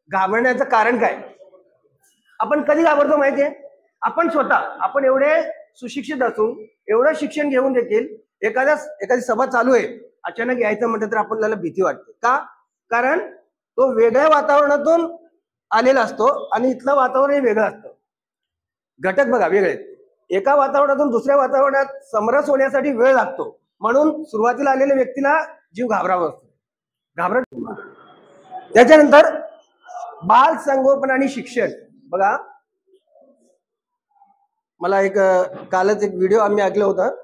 घाबरण्याचं कारण काय? आपण कधी घाबरतो माहितीये? आपण स्वतः, आपण एवढे सुशिक्षित असून एवढं शिक्षण घेऊन देखील एखादी सभा चालू आहे अचानक यायचं म्हटलं तर आपल्याला भीती वाटते. का? कारण तो वेगळ्या वातावरणातून आलेला असतो आणि इथलं वातावरण हे वेगळं असतं. घटक बघा वेगळे. एका वातावरणातून दुसऱ्या वातावरणात समरस होण्यासाठी वेळ लागतो, म्हणून सुरुवातीला आलेल्या व्यक्तीला जीव घाबरावा असतो, घाबरत. त्याच्यानंतर बाल संगोपन आणि शिक्षण. बघा मला कालच एक व्हिडिओ आम्ही ऐकलं होतं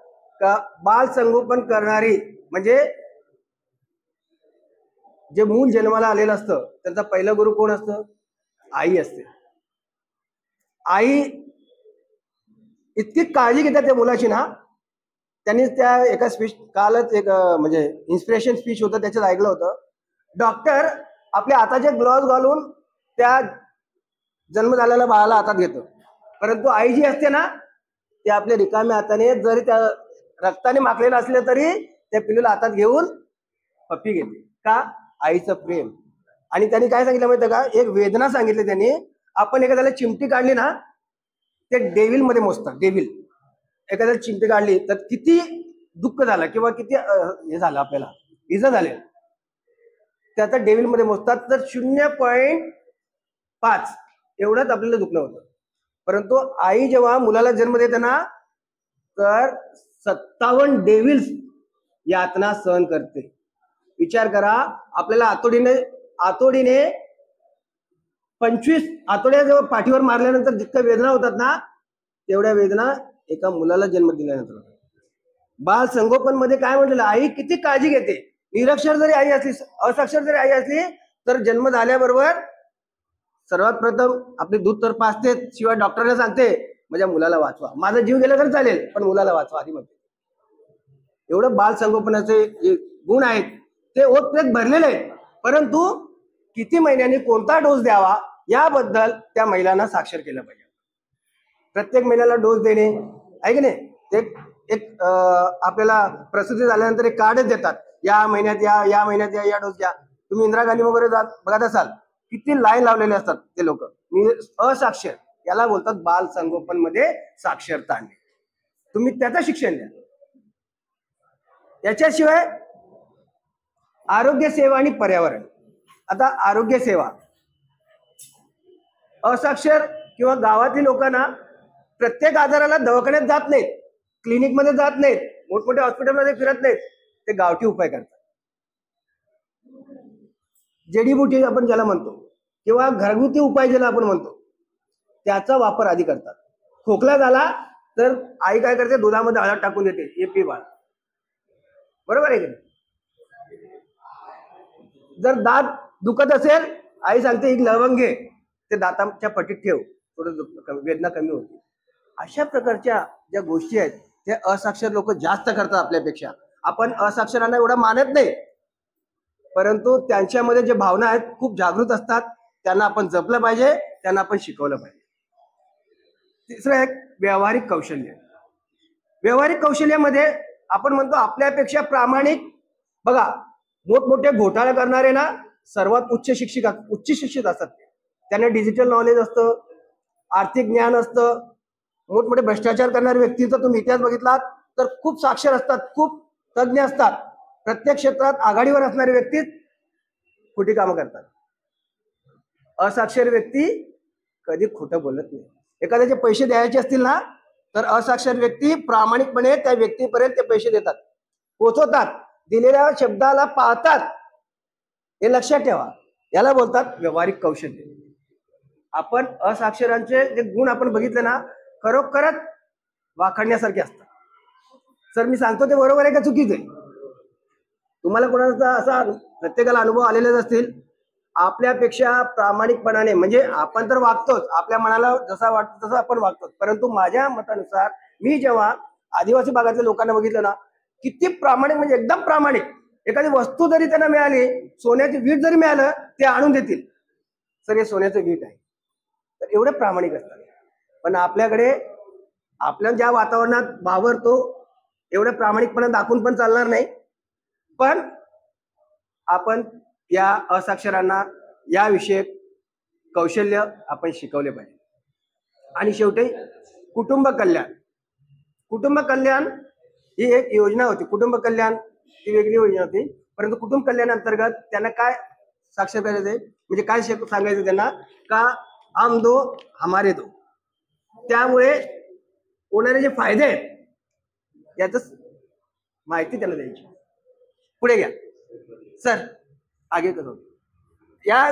का बाल संगोपन करणारी म्हणजे जे मूल जन्माला आलेलं असतं त्यांचा पहिला गुरु कोण असतं? आई असते. आई इतकी काळजी घेतात त्या मुलाची ना. त्यांनी त्या एका स्पीच कालच एक म्हणजे इन्स्पिरेशन स्पीच होतं त्याच्यात ऐकलं होतं. डॉक्टर आपल्या हाताचे ग्लोव्ह घालून त्या जन्म झालेल्या बाळाला हातात घेतो, परंतु आई जी असते ना ती आपल्या रिकाम्या हाताने जरी त्या रक्ताने माखलेलं असलं तरी त्या पिल्लूला हातात घेऊन पप्पी घेते. का? आईचं प्रेम. आणि त्यांनी काय सांगितलं माहिती का? एक वेदना सांगितली त्यांनी. आपण एखाद्याला चिमटी काढली ना ते डेव्हिल मध्ये मोजतात. डेव्हिल एखाद्याला चिमटी काढली तर किती दुःख झालं किंवा किती हे झालं आपल्याला इजा झाले त्याचा डेव्हिल मध्ये मोजतात. तर 0.5 एवढंच आपल्याला दुखणं होतं. परंतु आई जेव्हा मुलाला जन्म देते ना, तर 57 डेव्हिल्स यातना सहन करते. विचार करा, आपल्याला आतोडीने 25 आतोड्या जेव्हा पाठीवर मारल्यानंतर जितक्या वेदना होतात ना, तेवढ्या वेदना एका मुलाला जन्म दिल्यानंतर होतात. बाल संगोपन मध्ये काय म्हटलेलं, आई किती काळजी घेते. निरक्षर जरी आई असली, असाक्षर जरी आई असली, तर जन्म झाल्याबरोबर सर्वात प्रथम आपली दूध तर पाजते, शिवाय डॉक्टरला सांगते माझ्या मुलाला वाचवा, माझा जीव गेला तर चालेल पण मुलाला वाचवा आधी म्हणते. एवढं बाल संगोपनाचे जे गुण आहेत ते ओतप्रेत भरलेले आहेत. परंतु किती महिन्यांनी कोणता डोस द्यावा याबद्दल त्या महिलांना साक्षर केलं पाहिजे. प्रत्येक महिन्याला डोस देणे आहे की नाही. एक आपल्याला प्रसूती झाल्यानंतर एक कार्डच देतात, या महिन्यात या महिन्यात या डोस घ्या. तुम्ही इंदिरा गांधी वगैरे बघत असाल, किती लाईन लावलेले असतात ते लोक. असाक्षर याला बोलतात बाल संगोपन मध्ये साक्षरता आणणे. तुम्ही त्याचं शिक्षण द्या. याच्याशिवाय आरोग्य सेवा आणि पर्यावरण. आता आरोग्य सेवा, असाक्षर किंवा गावातील लोकांना प्रत्येक आजाराला दवाखान्यात जात नाहीत, क्लिनिक मध्ये जात नाहीत, मोठमोठ्या हॉस्पिटलमध्ये फिरत नाहीत, ते गावठी उपाय करतात. जडीबुटी आपण ज्याला म्हणतो किंवा घरगुती उपाय ज्याला आपण म्हणतो त्याचा वापर आधी करतात. खोकला झाला तर आई काय करते, दुधामध्ये हळद टाकून देते, हे पी बाळ. बरोबर आहे की नाही. जर दात दुखत असेल, आई सांगते एक लवंग घे, ते दाताच्या पट्टीत ठेव, थोडं वेदना कमी होती. अशा प्रकारच्या ज्या गोष्टी आहेत त्या असाक्षर लोक जास्त करतात आपल्यापेक्षा. आपण असाक्षरांना एवढं मानत नाही, परंतु त्यांच्यामध्ये जे भावना आहेत खूप जागृत असतात. त्यांना आपण जपलं पाहिजे, त्यांना आपण शिकवलं पाहिजे. तिसरं एक व्यावहारिक कौशल्य. व्यावहारिक कौशल्यामध्ये आपण म्हणतो आपल्यापेक्षा प्रामाणिक. बघा, मोठमोठे घोटाळे करणारे ना सर्वात उच्च शिक्षित असतात. त्यांना डिजिटल नॉलेज असतं, आर्थिक ज्ञान असतं. मोठमोठे भ्रष्टाचार करणारे व्यक्तींचा तुम्ही इतिहास बघितलात तर खूप साक्षर असतात, खूप तज्ज्ञ असतात. प्रत्येक क्षेत्रात आघाडीवर असणारे व्यक्ती खोटी कामं करतात. असाक्षर व्यक्ती कधी खोटं बोलत नाही. एखाद्याचे पैसे द्यायचे असतील ना, तर असाक्षर व्यक्ती प्रामाणिकपणे त्या व्यक्तीपर्यंत ते पैसे देतात, पोहोचवतात, दिलेल्या शब्दाला पाळतात. हे लक्षात ठेवा. याला बोलतात व्यावहारिक कौशल्य. आपण असाक्षरांचे जे गुण आपण बघितले ना, खरोखरच वाखाणण्यासारखे असतात. सर मी सांगतो ते बरोबर आहे का चुकीचं आहे? तुम्हाला कोणाचा असा प्रत्येकाला अनुभव आलेलेच असतील. आपल्यापेक्षा प्रामाणिकपणाने, म्हणजे आपण तर वागतोच, आपल्या मनाला जसा वाटतं तसं आपण वागतोच, परंतु माझ्या मतानुसार मी जेव्हा आदिवासी भागातल्या लोकांना बघितलं ना, किती प्रामाणिक, म्हणजे एकदम प्रामाणिक. एखादी वस्तू जरी त्यांना मिळाली, सोन्याची वीट जरी मिळालं, ते आणून देतील, सर हे सोन्याचं वीट आहे. तर एवढे प्रामाणिक असतात. पण आपल्याकडे आपल्या ज्या वातावरणात वावरतो एवढं प्रामाणिकपणा दाखवून पण चालणार नाही. पण आपण या असाक्षरांना याविषयी कौशल्य आपण शिकवले पाहिजे. आणि शेवटी कुटुंब कल्याण. कुटुंब कल्याण ही एक योजना होती. कुटुंब कल्याण ही वेगळी योजना होती, परंतु कुटुंब कल्याण अंतर्गत त्यांना काय साक्षर करायचंय, म्हणजे काय सांगायचं त्यांना, का हम दो हमारे दो. त्यामुळे होणारे जे फायदे आहेत याच माहिती त्यांना द्यायची. पुढे घ्या सर, आगे करो. या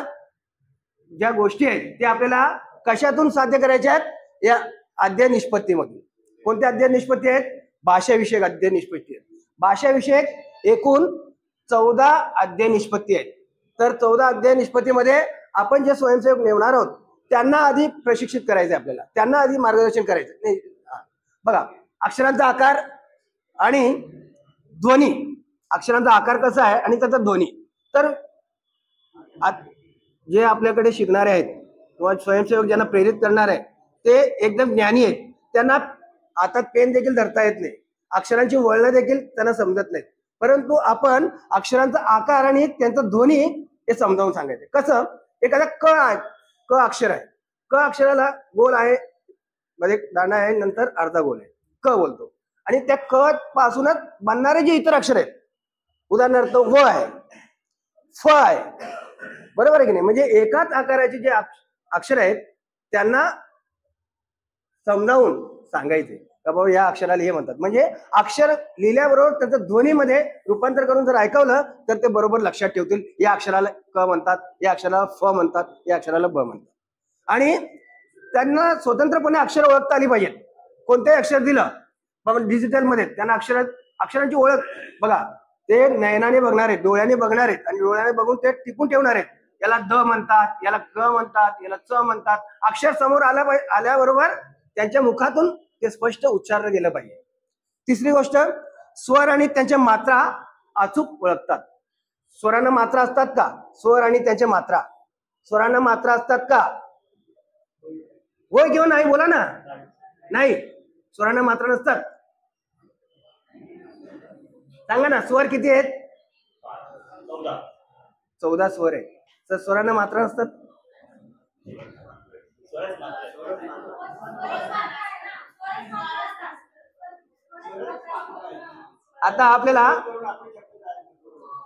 ज्या गोष्टी आहेत त्या आपल्याला कशातून साध्य करायच्या आहेत, या अध्ययन निष्पत्तीमधून. कोणत्या अध्ययन निष्पत्ती आहेत? भाषाविषयक अध्ययन निष्पत्ती आहेत. भाषाविषयक एकूण 14 अध्ययन निष्पत्ती आहेत. तर 14 अध्ययन निष्पत्तीमध्ये आपण जे स्वयंसेवक नेमणार आहोत त्यांना आधी प्रशिक्षित करायचं आहे. आपल्याला त्यांना आधी मार्गदर्शन करायचं नाही. बघा, अक्षरांचा आकार आणि ध्वनी. अक्षरांचा आकार कसा आहे आणि त्याचा ध्वनी. तर जे आपल्याकडे शिकणारे आहेत किंवा स्वयंसेवक ज्यांना प्रेरित करणार आहे ते एकदम ज्ञानी आहेत. त्यांना हातात पेन देखील धरता येत नाही, अक्षरांची वळणं देखील त्यांना समजत नाहीत. परंतु आपण अक्षरांचा आकार आणि त्यांचा ध्वनी हे समजावून सांगायचं. कसं? एखादा क अक्षर आहे, क अक्षराला गोल आहे, मध्ये दांडा आहे, नंतर अर्धा गोल आहे, क बोलतो. आणि त्या क पासूनच बनणारे जे इतर अक्षर आहेत, उदाहरणार्थ व आहे, फ आहे, बरोबर आहे की नाही. म्हणजे एकाच आकाराचे जे अक्षर आहेत त्यांना समजावून सांगायचे का बाबा या अक्षराला हे म्हणतात. म्हणजे अक्षर लिहिल्याबरोबर त्याचं ध्वनीमध्ये रूपांतर करून जर ऐकवलं तर ते बरोबर लक्षात ठेवतील. या अक्षराला क म्हणतात, या अक्षराला फ म्हणतात, या अक्षराला ब म्हणतात. आणि त्यांना स्वतंत्रपणे अक्षर ओळखता आली पाहिजेत. कोणतेही अक्षर दिलं पण डिजिटलमध्ये त्यांना अक्षरांची ओळख बघा, ते नयनाने बघणार आहेत, डोळ्याने बघणार आहेत आणि डोळ्याने बघून ते टिपून ठेवणार आहेत. याला द म्हणतात, याला क म्हणतात, याला च म्हणतात. अक्षर समोर आल्याबरोबर त्यांच्या मुखातून ते स्पष्ट उच्चारलं गेलं पाहिजे. तिसरी गोष्ट, स्वर आणि त्यांच्या मात्रा अचूक ओळखतात. स्वरांना मात्रा असतात का? स्वर आणि त्यांच्या मात्रा, स्वरांना मात्रा असतात का? होय किंवा नाही बोला ना. नाही, स्वरांना मात्रा नसतात. सांगा ना, स्वर किती आहेत? 14 स्वर आहे. तर स्वरांना मात्रा नसतात. आता आपल्याला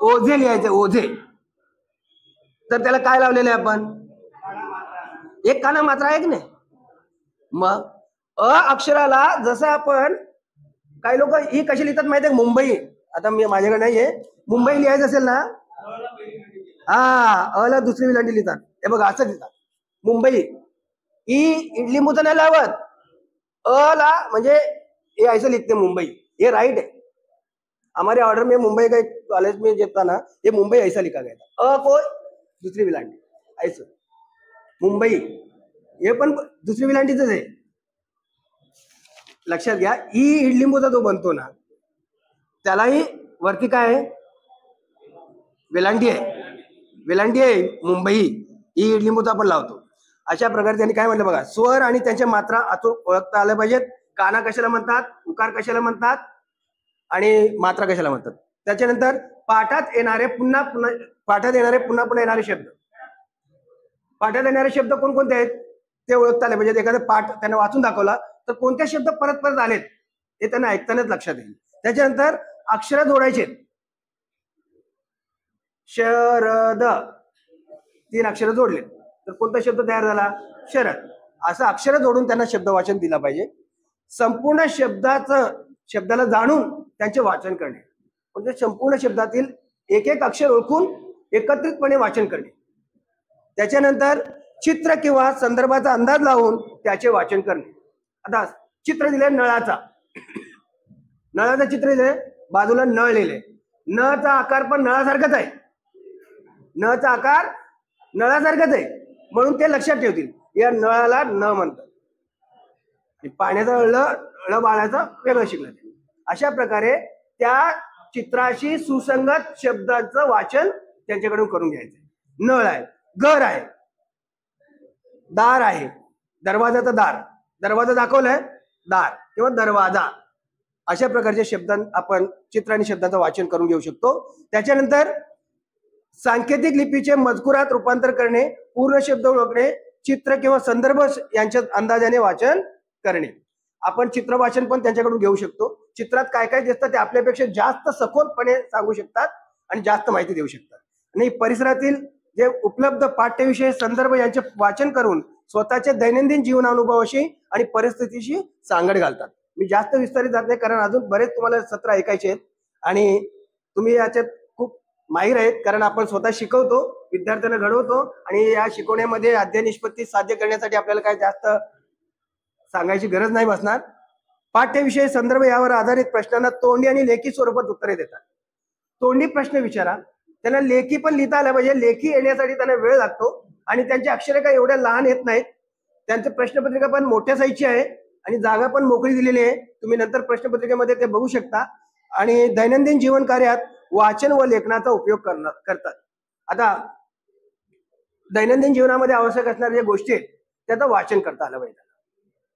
ओझे लिहायचे, ओझे. तर त्याला काय लावलेलं आहे आपण? एक काना मात्रा आहे की नाही. मग अ अक्षराला जसं आपण, काही लोक ही कशी लिहितात माहिती आहे? मुंबई, आता मी माझ्याकडे नाहीये, मुंबई लिहायचं असेल ना, अ ला दुसरी विलांटी लिहितात. हे बघा असं लिहितात मुंबई. इडली मुद्दा नाही लावत. अ ला म्हणजे ये ऐसे लिखते मुंबई. ये राइट है. हमारे ऑर्डर में मुंबई का एक कॉलेज में जब था ना, ये मुंबई ऐसा लिखा गया था. अ को दुसरी विलांटी ऐसे मुंबई, हे पण दुसरी विलांटीच आहे. लक्षात घ्या. इडलिंबूचा जो बनतो ना, त्यालाही वरती काय आहे? वेलांटी आहे. वेलांटी आहे मुंबई. इडलिंबूचा आपण लावतो. अशा प्रकारे त्यांनी काय म्हटलं बघा, स्वर आणि त्यांच्या मात्रा अचूक ओळखता आल्या पाहिजेत. काना कशाला म्हणतात, उकार कशाला म्हणतात आणि मात्रा कशाला म्हणतात. त्याच्यानंतर पाठात येणारे पुन्हा पुन्हा येणारे शब्द. पाठात येणारे शब्द कोणकोणते आहेत ते ओळखता आले पाहिजेत. एखादा पाठ त्यांना वाचून दाखवला तर कोणते शब्द परत परत आलेत हे त्यांना ऐकतानाच लक्षात येईल. त्याच्यानंतर अक्षर जोडायचे. शरद 3 अक्षर जोडले तर कोणता शब्द तयार झाला? शरद. असं अक्षर जोडून त्यांना शब्द वाचन दिलं पाहिजे. संपूर्ण शब्दाला जाणून त्यांचे वाचन करणे, म्हणजे संपूर्ण शब्दातील एक एक अक्षर ओळखून एकत्रितपणे वाचन करणे. त्याच्यानंतर चित्र किंवा संदर्भाचा अंदाज लावून त्याचे वाचन करणे. आता चित्र दिले नळाचा, नळाचं चित्र दिले, बाजूला नळ लिहिले. नळाचा आकार पण नळासारखाच आहे. नळाचा आकार नळासारखाच आहे म्हणून ते लक्षात ठेवतील. या नळाला न म्हणतात. पाण्याचा ळ बाळाचा वेगळं शिकलं. अशा प्रकारे त्या चित्राशी सुसंगत शब्दाचं वाचन त्यांच्याकडून करून घ्यायचं. नळ आहे, घर आहे, दार आहे, दरवाजाचं दार, दरवाजा दाखवलाय, दार किंवा दरवाजा. अशा प्रकारचे शब्द आपण चित्र आणि शब्दाचं वाचन करून घेऊ शकतो. त्याच्यानंतर सांकेतिक लिपीचे मजकुरात रूपांतर करणे, पूर्ण शब्द ओळखणे, चित्र किंवा संदर्भ यांच्या अंदाजाने वाचन करणे. आपण चित्र वाचन पण त्यांच्याकडून घेऊ शकतो. चित्रात काय काय दिसतं ते आपल्यापेक्षा जास्त सखोलपणे सांगू शकतात आणि जास्त माहिती देऊ शकतात. आणि परिसरातील जे उपलब्ध पाठ्यविषय संदर्भ यांचे वाचन करून स्वतःच्या दैनंदिन जीवनानुभवाशी आणि परिस्थितीशी सांगड घालतात. मी जास्त विस्तारित जात नाही कारण अजून बरेच तुम्हाला सत्र ऐकायचे आहेत आणि तुम्ही याच्यात खूप माहीर आहेत कारण आपण स्वतः शिकवतो, विद्यार्थ्यांना घडवतो आणि या शिकवण्यामध्ये अध्ययन निष्पत्ती साध्य करण्यासाठी आपल्याला काय जास्त सांगायची गरज नाही बसणार. पाठ्यविषय संदर्भ यावर आधारित प्रश्नांना तोंडी आणि लेखी स्वरूपात उत्तरे देतात. तोंडी प्रश्न विचारा, त्यांना लेखी पण लिहिता आल्या पाहिजे. लेखी येण्यासाठी त्यांना वेळ लागतो आणि त्यांची अक्षरे काय एवढ्या लहान येत नाहीत. त्यांची प्रश्नपत्रिका पण मोठ्या साईजची आहे आणि जागा पण मोकळी दिलेली आहे. तुम्ही नंतर प्रश्नपत्रिकेमध्ये ते बघू शकता. आणि दैनंदिन जीवन कार्यात वाचन व लेखनाचा उपयोग करतात. आता दैनंदिन जीवनामध्ये आवश्यक असणाऱ्या ज्या गोष्टी आहेत त्याचं वाचन करता आलं पाहिजे.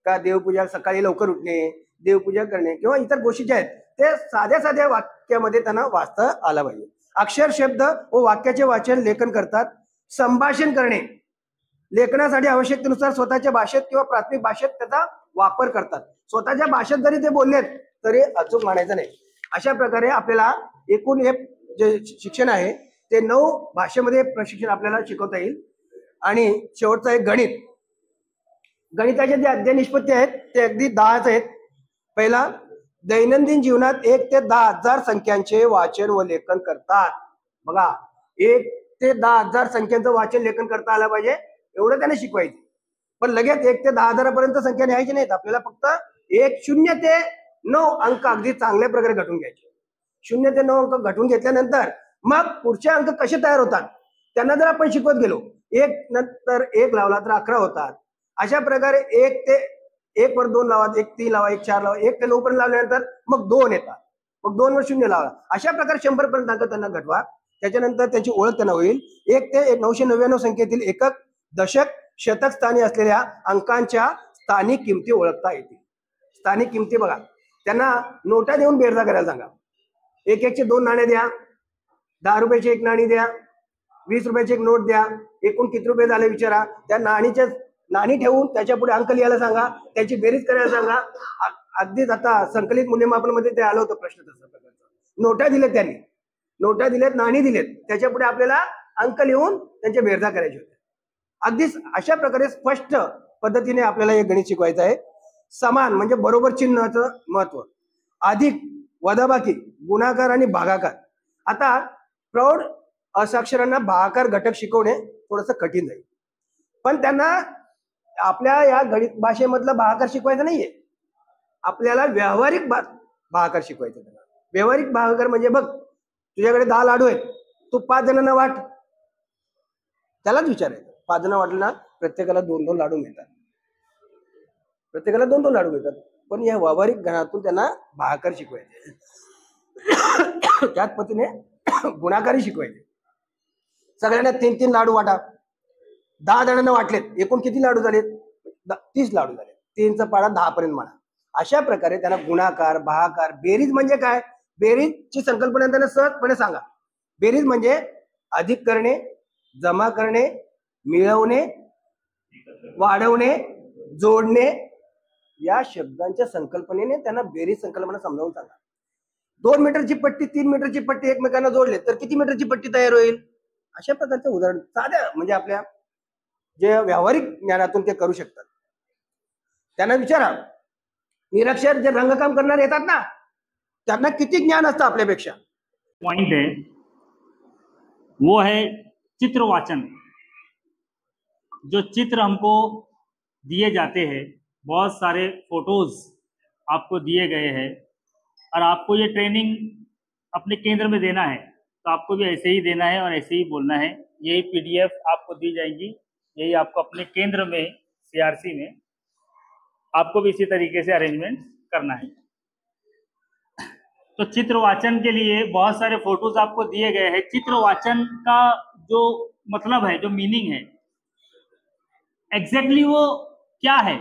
का देवपूजा, सकाळी लवकर उठणे, देवपूजा करणे किंवा इतर गोष्टी ज्या आहेत ते साध्या साध्या वाक्यामध्ये त्यांना वाचता आलं पाहिजे. अक्षर, शब्द व वाक्याचे वाचन लेखन करतात. संभाषण करणे, लेखनासाठी आवश्यकतेनुसार स्वतःच्या भाषेत किंवा प्राथमिक भाषेत त्याचा वापर करतात. स्वतःच्या भाषेत जरी ते बोललेत तरी अचूक मानायचं नाही. अशा प्रकारे आपल्याला एकूण हे जे शिक्षण आहे ते 9 भाषेमध्ये प्रशिक्षण आपल्याला शिकवता येईल. आणि शेवटचं एक गणित. गणिताचे जे अध्याय निष्पत्ती आहेत ते अगदी 10च आहेत. पहिला, दैनंदिन जीवनात 1 ते 10,000 संख्यांचे वाचन व लेखन करतात. बघा, 1 ते 10,000 संख्यांचं वाचन लेखन करता आलं पाहिजे एवढं त्याने शिकवायचं. पण लगेच 1 ते 10,000 पर्यंत संख्या न्यायची नाहीत. आपल्याला फक्त 0 ते 9 अंक अगदी चांगल्या प्रकारे घटून घ्यायचे. 0 ते 9 अंक घटून घेतल्यानंतर मग पुढचे अंक कसे तयार होतात त्यांना जर आपण शिकवत गेलो, 1 नंतर 1 लावला तर 11 होतात. अशा प्रकारे 1 ते 1 वर 2 लावा, 1 3 लावा, 1 4 लावा, 1 ते 9 पर्यंत लावल्यानंतर मग 2 येतात, मग 2 वर 0 लावा. अशा प्रकारे 100 पर्यंत अंक त्यांना घटवा. त्याच्यानंतर त्यांची ओळख त्यांना होईल. 1 ते 999 संख्येतील एकक, दशक, शतक स्थानी असलेल्या अंकांच्या स्थानिक किमती ओळखता येतील. स्थानिक किमती बघा, त्यांना नोटा देऊन बेरजा करायला सांगा. 1-1चे 2 नाणे द्या, 10 रुपयाची 1 नाणी द्या, 20 रुपयाची 1 नोट द्या. एकूण किती रुपये झाले विचारा. त्या नाणी ठेवून त्याच्या पुढे अंक लिहायला सांगा, त्याची बेरीज करायला सांगा. अगदीच आता संकलित मूल्यमापन मध्ये ते आलं होतं प्रश्न तसा प्रकारचा. नोटा दिलेत त्यांनी, नोटा दिलेत, नाणी दिलेत, त्याच्या पुढे आपल्याला अंक लिहून त्यांच्या बेरजा करायच्या होत्या. अगदीच अशा प्रकारे स्पष्ट पद्धतीने आपल्याला हे गणित शिकवायचं आहे. समान म्हणजे बरोबर चिन्हाचं महत्व, अधिक, वजाबाकी, गुणाकार आणि भागाकार. आता प्रौढ असाक्षरांना भागाकार घटक शिकवणे थोडंसं कठीण जाईल, पण त्यांना आपल्या या गणित भाषेमधला भागाकार शिकवायचा नाहीये. आपल्याला व्यावहारिक भागाकार शिकवायचा. त्यांना व्यावहारिक भागाकार म्हणजे बघ, तुझ्याकडे 10 लाडू आहेत, तू 5 जणांना वाट. त्यालाच विचारायचं. 5 जण वाटलं ना, प्रत्येकाला 2-2 लाडू मिळतात, प्रत्येकाला 2-2 लाडू मिळतात. पण या व्यावहारिक गणातून त्यांना भागाकार शिकवायचे. त्याच पद्धतीने गुणाकारही शिकवायचे. सगळ्यांना 3-3 लाडू वाटा. 10 जणांना वाटलेत, एकूण किती लाडू झालेत? 30 लाडू झाले. 3चा पाडा 10 पर्यंत म्हणा. अशा प्रकारे त्यांना गुणाकार, भागाकार, बेरीज म्हणजे काय, बेरीजची संकल्पना त्यांना सहजपणे सांगा. बेरीज म्हणजे अधिक करणे, जमा करणे, मिळवणे, वाढवणे, जोडणे, या शब्दांच्या संकल्पनेने त्यांना बेरीज संकल्पना समजावून सांगा. 2 मीटरची पट्टी, 3 मीटरची पट्टी एकमेकांना जोडले तर किती मीटरची पट्टी तयार होईल? अशा प्रकारचे उदाहरण साध्या म्हणजे आपल्या जे व्यावहारिक ज्ञानातून ते करू शकतात. त्यांना विचारा, निरक्षर जे रंगकाम करणारे येतात ना, त्यांना किती ज्ञान असतं आपल्यापेक्षा. पॉइंट है वो है चित्रवाचन. जो चित्र हमको दिए जाते हैं, बहुत सारे फोटोज आपको दिए गए हैं और आपको ये ट्रेनिंग अपने केंद्र में देना है, तो आपको भी ऐसे ही देना है और ऐसे ही बोलना है. यही PDF आपको दी जाएंगी, यही आपको अपने केंद्र में CRC में आपको भी इसी तरीके से अरेंजमेंट करना है. तो चित्रवाचन के लिए बहुत सारे फोटोज आपको दिए गए हैं. चित्रवाचन का जो मतलब है, जो मीनिंग है, एग्जैक्टली वो क्या है?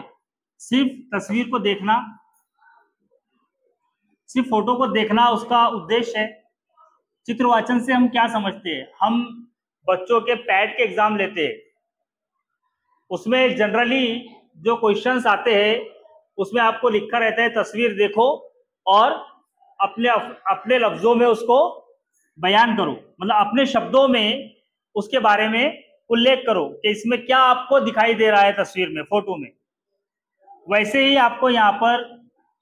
सिर्फ तस्वीर को देखना, सिर्फ फोटो को देखना उसका उद्देश्य है. चित्रवाचन से हम क्या समझते हैं? हम बच्चों के पैट के एग्जाम लेते हैं, उसमें जनरली जो क्वेश्चंस आते हैं उसमें आपको लिखा रहता है तस्वीर देखो और अपने लफ्जों में उसको बयान करो, मतलब अपने शब्दों में उसके बारे में उल्लेख करो कि इसमें क्या आपको दिखाई दे रहा है तस्वीर में, फोटो में. वैसे ही आपको यहाँ पर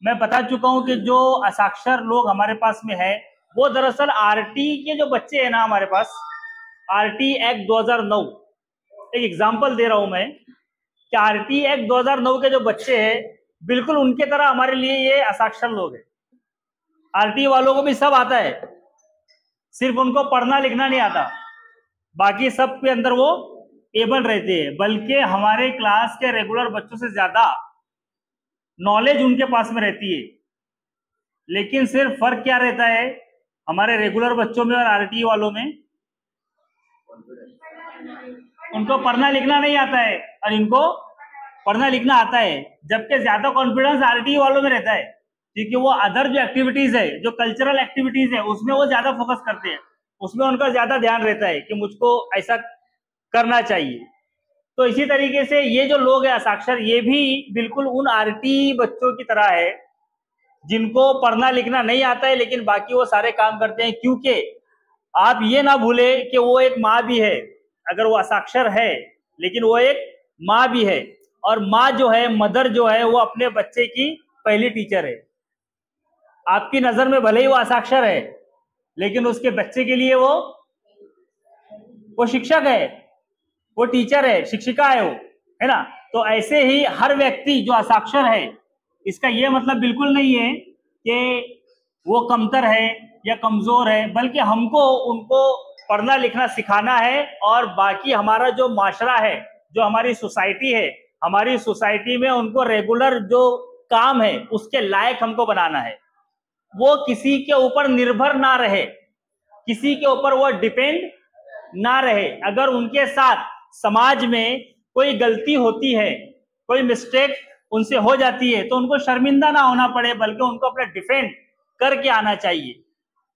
मैं बता चुका हूँ कि जो असाक्षर लोग हमारे पास में है वो दरअसल RT के जो बच्चे हैं ना, हमारे पास RT एक्ट 2009, एक एग्जाम्पल दे रहा हूं मैं कि RT एक्ट 2009 के जो बच्चे हैं बिल्कुल उनके तरह हमारे लिए ये असाक्षर लोग हैं. RT वालों को भी सब आता है, सिर्फ उनको पढ़ना लिखना नहीं आता, बाकी सब के अंदर वो एबल रहते हैं. बल्कि हमारे क्लास के रेगुलर बच्चों से ज्यादा नॉलेज उनके पास में रहती है. लेकिन सिर्फ फर्क क्या रहता है हमारे रेगुलर बच्चों में और RT वालों में? उनको पढ़ना लिखना नहीं आता है और इनको पढ़ना लिखना आता है. जबकि ज्यादा कॉन्फिडेंस RT वालों में रहता है, क्योंकि वो अदर जो एक्टिविटीज है, जो कल्चरल एक्टिविटीज है, उसमें वो ज्यादा फोकस करते हैं, उसमें उनका ज्यादा ध्यान रहता है कि मुझको ऐसा करना चाहिए. तो इसी तरीके से ये जो लोग हैं असाक्षर, ये भी बिल्कुल उन RT बच्चों की तरह है जिनको पढ़ना लिखना नहीं आता है, लेकिन बाकी वो सारे काम करते हैं. क्योंकि आप ये ना भूले कि वो एक माँ भी है. अगर वो असाक्षर है लेकिन वो एक माँ भी है, और माँ जो है, मदर जो है, वो अपने बच्चे की पहली टीचर है। आपकी नजर में भले ही वो असाक्षर है, लेकिन उसके बच्चे के लिए वो शिक्षक है, वो टीचर है, शिक्षिका है वो, है ना। तो ऐसे ही हर व्यक्ति जो असाक्षर है, इसका ये मतलब बिल्कुल नहीं है कि वो कमतर है या कमजोर है, बल्कि हमको उनको पढ़ना लिखना सिखाना है। और बाकी हमारा जो माशरा है, जो हमारी सोसाइटी है, हमारी सोसाइटी में उनको रेगुलर जो काम है उसके लायक हमको बनाना है। वो किसी के ऊपर निर्भर ना रहे, किसी के ऊपर वो डिपेंड ना रहे। अगर उनके साथ समाज में कोई गलती होती है, कोई मिस्टेक उनसे हो जाती है, तो उनको शर्मिंदा ना होना पड़े, बल्कि उनको अपना डिफेंड करके आना चाहिए।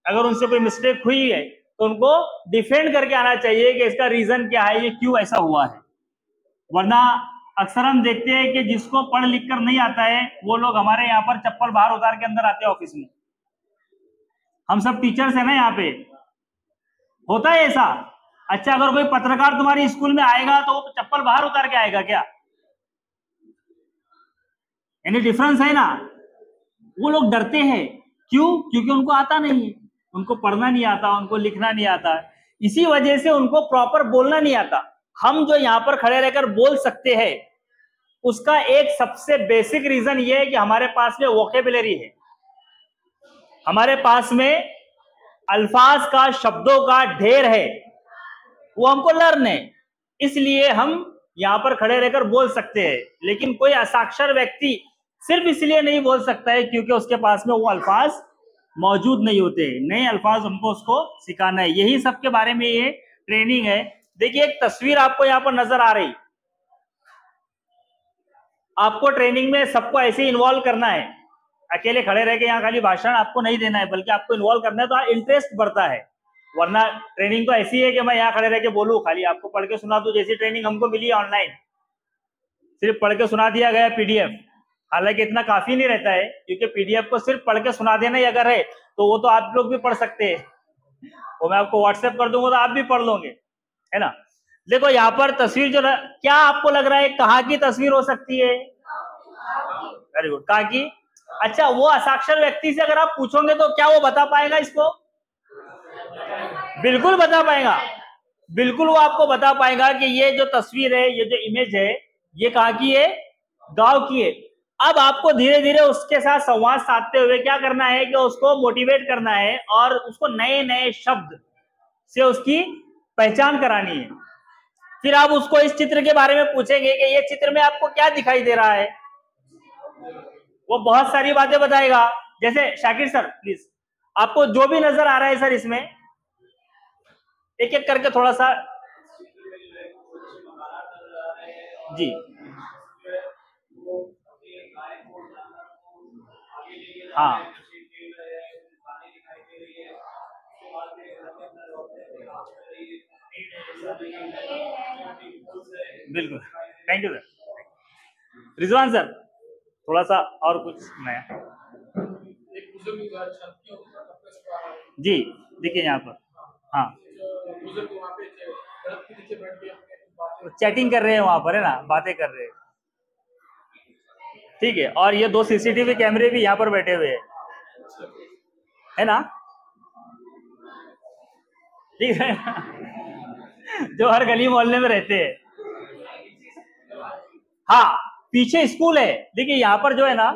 अगर उनसे कोई मिस्टेक हुई है तो उनको डिफेंड करके आना चाहिए कि इसका रीजन क्या है, ये क्यों ऐसा हुआ है। वरना अक्सर हम देखते हैं कि जिसको पढ़ लिख कर नहीं आता है, वो लोग हमारे यहाँ पर चप्पल बाहर उतार के अंदर आते हैं ऑफिस में। हम सब टीचर्स है ना यहाँ पे, होता है ऐसा। अच्छा, अगर कोई पत्रकार तुम्हारी स्कूल में आएगा तो वो चप्पल बाहर उतार के आएगा क्या? यानी डिफरेंस है ना। वो लोग डरते हैं, क्यों? क्योंकि उनको आता नहीं है, उनको पढ़ना नहीं आता, उनको लिखना नहीं आता, इसी वजह से उनको प्रॉपर बोलना नहीं आता। हम जो यहाँ पर खड़े रहकर बोल सकते हैं, उसका एक सबसे बेसिक रीजन ये है कि हमारे पास में वोकेबुलरी है, हमारे पास में अल्फाज का, शब्दों का ढेर है, वो हमको लर्न है, इसलिए हम यहाँ पर खड़े रहकर बोल सकते हैं। लेकिन कोई असाक्षर व्यक्ति सिर्फ इसलिए नहीं बोल सकता है क्योंकि उसके पास में वो अल्फाज मौजूद नहीं होते। नए अल्फाज हमको उसको सिखाना है। यही सब के बारे में ये ट्रेनिंग है। देखिए, एक तस्वीर आपको यहाँ पर नजर आ रही, आपको ट्रेनिंग में सबको ऐसे इन्वॉल्व करना है। अकेले खड़े रह के यहाँ खाली भाषण आपको नहीं देना है, बल्कि आपको इन्वॉल्व करना है, तो इंटरेस्ट बढ़ता है। वरना ट्रेनिंग तो ऐसी है कि मैं यहाँ खड़े रह के बोलूँ, खाली आपको पढ़ के सुना दूं, जैसी ट्रेनिंग हमको मिली ऑनलाइन, सिर्फ पढ़ के सुना दिया गया पीडीएफ। हालांकि इतना काफी नहीं रहता है, क्योंकि पीडीएफ को सिर्फ पढ़ के सुना देना ही अगर है तो वो तो आप लोग भी पढ़ सकते हैं, वो मैं आपको व्हाट्सएप कर दूंगा तो आप भी पढ़ लोगे, है ना। देखो यहाँ पर तस्वीर जो, क्या आपको लग रहा है कहाँ की तस्वीर हो सकती है? वेरी गुड, कहाँ की? अच्छा, वो असाक्षर व्यक्ति से अगर आप पूछोगे तो क्या वो बता पाएगा इसको? बिल्कुल बता पाएगा, बिल्कुल वो आपको बता पाएगा कि ये जो तस्वीर है, ये जो इमेज है, ये कहाँ की है? गांव की है। अब आपको धीरे धीरे उसके साथ संवाद साधते हुए क्या करना है कि उसको मोटिवेट करना है और उसको नए नए शब्द से उसकी पहचान करानी है। फिर आप उसको इस चित्र के बारे में पूछेंगे कि ये चित्र में आपको क्या दिखाई दे रहा है, वो बहुत सारी बातें बताएगा। जैसे शाकिर सर प्लीज, आपको जो भी नजर आ रहा है सर, इसमें एक एक करके थोड़ा सा जी। हाँ बिल्कुल, thank you sir. Rizwan sir, थोड़ा सा और कुछ नया जी, देखिए यहाँ पर, हाँ चैटिंग कर रहे हैं वहां पर, है ना, बातें कर रहे हैं, ठीक है। और ये 2 सीसीटीवी कैमरे भी यहाँ पर बैठे हुए हैं, है ना, ठीक है, जो हर गली मोहल्ले में रहते हैं। हाँ, पीछे स्कूल है, देखिए यहाँ पर जो है ना,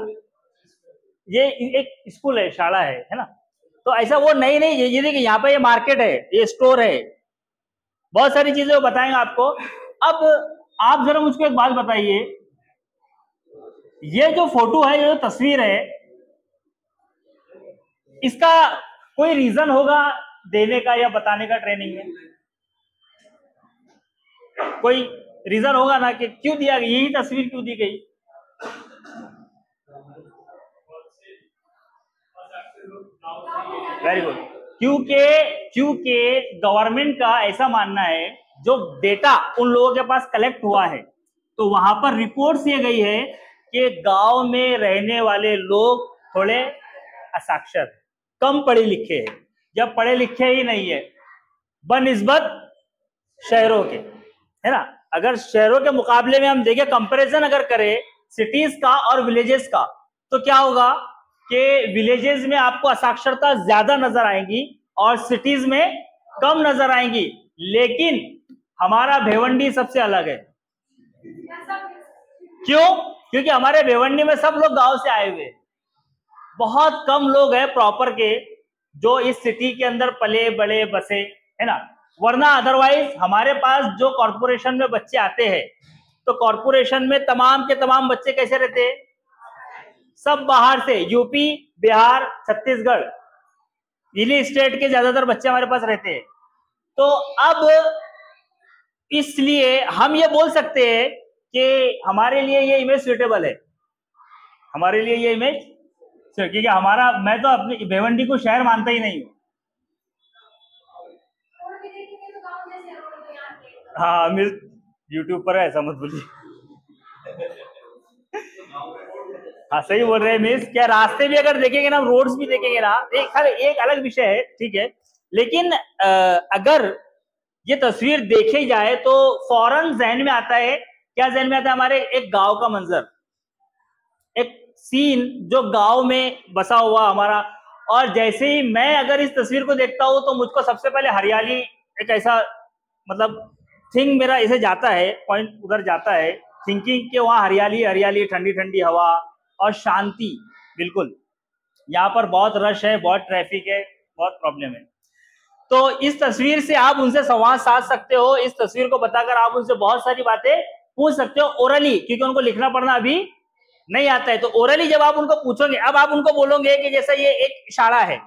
ये एक स्कूल है, शाला है ना। तो ऐसा वो नहीं ये देखिए यहाँ पे ये मार्केट है, ये स्टोर है, बहुत सारी चीजें वो बताएंगे आपको। अब आप जरा मुझको एक बात बताइए, ये जो फोटो है, ये जो तस्वीर है, इसका कोई रीजन होगा देने का या बताने का ट्रेनिंग में? कोई रीजन होगा ना कि क्यों दिया गया, यही तस्वीर क्यों दी गई? वेरी गुड, क्योंकि गवर्नमेंट का ऐसा मानना है, जो डेटा उन लोगों के पास कलेक्ट हुआ है, तो वहां पर रिपोर्ट्स ये गई है कि गांव में रहने वाले लोग थोड़े असाक्षर, कम पढ़े लिखे हैं, जब पढ़े लिखे ही नहीं है बनिस्बत शहरों के, है ना। अगर शहरों के मुकाबले में हम देखें, कंपैरिजन अगर करें सिटीज का और विलेजेस का, तो क्या होगा कि विलेजेस में आपको असाक्षरता ज्यादा नजर आएंगी और सिटीज में कम नजर आएंगी। लेकिन हमारा भिवंडी सबसे अलग है। क्यों? क्योंकि हमारे भिवंडी में सब लोग गांव से आए हुए, बहुत कम लोग हैं प्रॉपर के जो इस सिटी के अंदर पले बड़े बसे, है ना। वरना अदरवाइज हमारे पास जो कॉरपोरेशन में बच्चे आते हैं, तो कॉरपोरेशन में तमाम के तमाम बच्चे कैसे रहते हैं? सब बाहर से, यूपी, बिहार, छत्तीसगढ़, इन्हीं स्टेट के ज्यादातर बच्चे हमारे पास रहते हैं। तो अब इसलिए हम ये बोल सकते हैं कि हमारे लिए ये इमेज सुटेबल है, हमारे लिए ये इमेज, क्योंकि हमारा, मैं तो अपनी भिवंडी को शहर मानता ही नहीं हूँ। हाँ, मिस यूट्यूब पर है, ऐसा मत बोलिए। हाँ सही बोल रहे हैं मिस। क्या रास्ते भी अगर देखेंगे ना, रोड्स भी देखेंगे ना, एक अलग विषय है, ठीक है। लेकिन अगर ये तस्वीर देखी जाए तो फौरन जहन में आता है, क्या जहन में आता है? हमारे एक गांव का मंजर, एक सीन जो गांव में बसा हुआ हमारा। और जैसे ही मैं अगर इस तस्वीर को देखता हूं तो मुझको सबसे पहले हरियाली, एक ऐसा मतलब थिंग मेरा ऐसे जाता है, पॉइंट उधर जाता है, थिंकिंग कि वहाँ हरियाली हरियाली, ठंडी ठंडी हवा और शांति। बिल्कुल, यहाँ पर बहुत रश है, बहुत ट्रैफिक है, बहुत प्रॉब्लम है। तो इस तस्वीर से आप उनसे संवाद साध सकते हो, इस तस्वीर को बताकर आप उनसे बहुत सारी बातें पूछ सकते हो ओरली, क्योंकि उनको लिखना पढ़ना अभी नहीं आता है। तो ओरली जब आप उनको पूछोगे, अब आप उनको बोलोगे कि जैसा ये एक शाला है,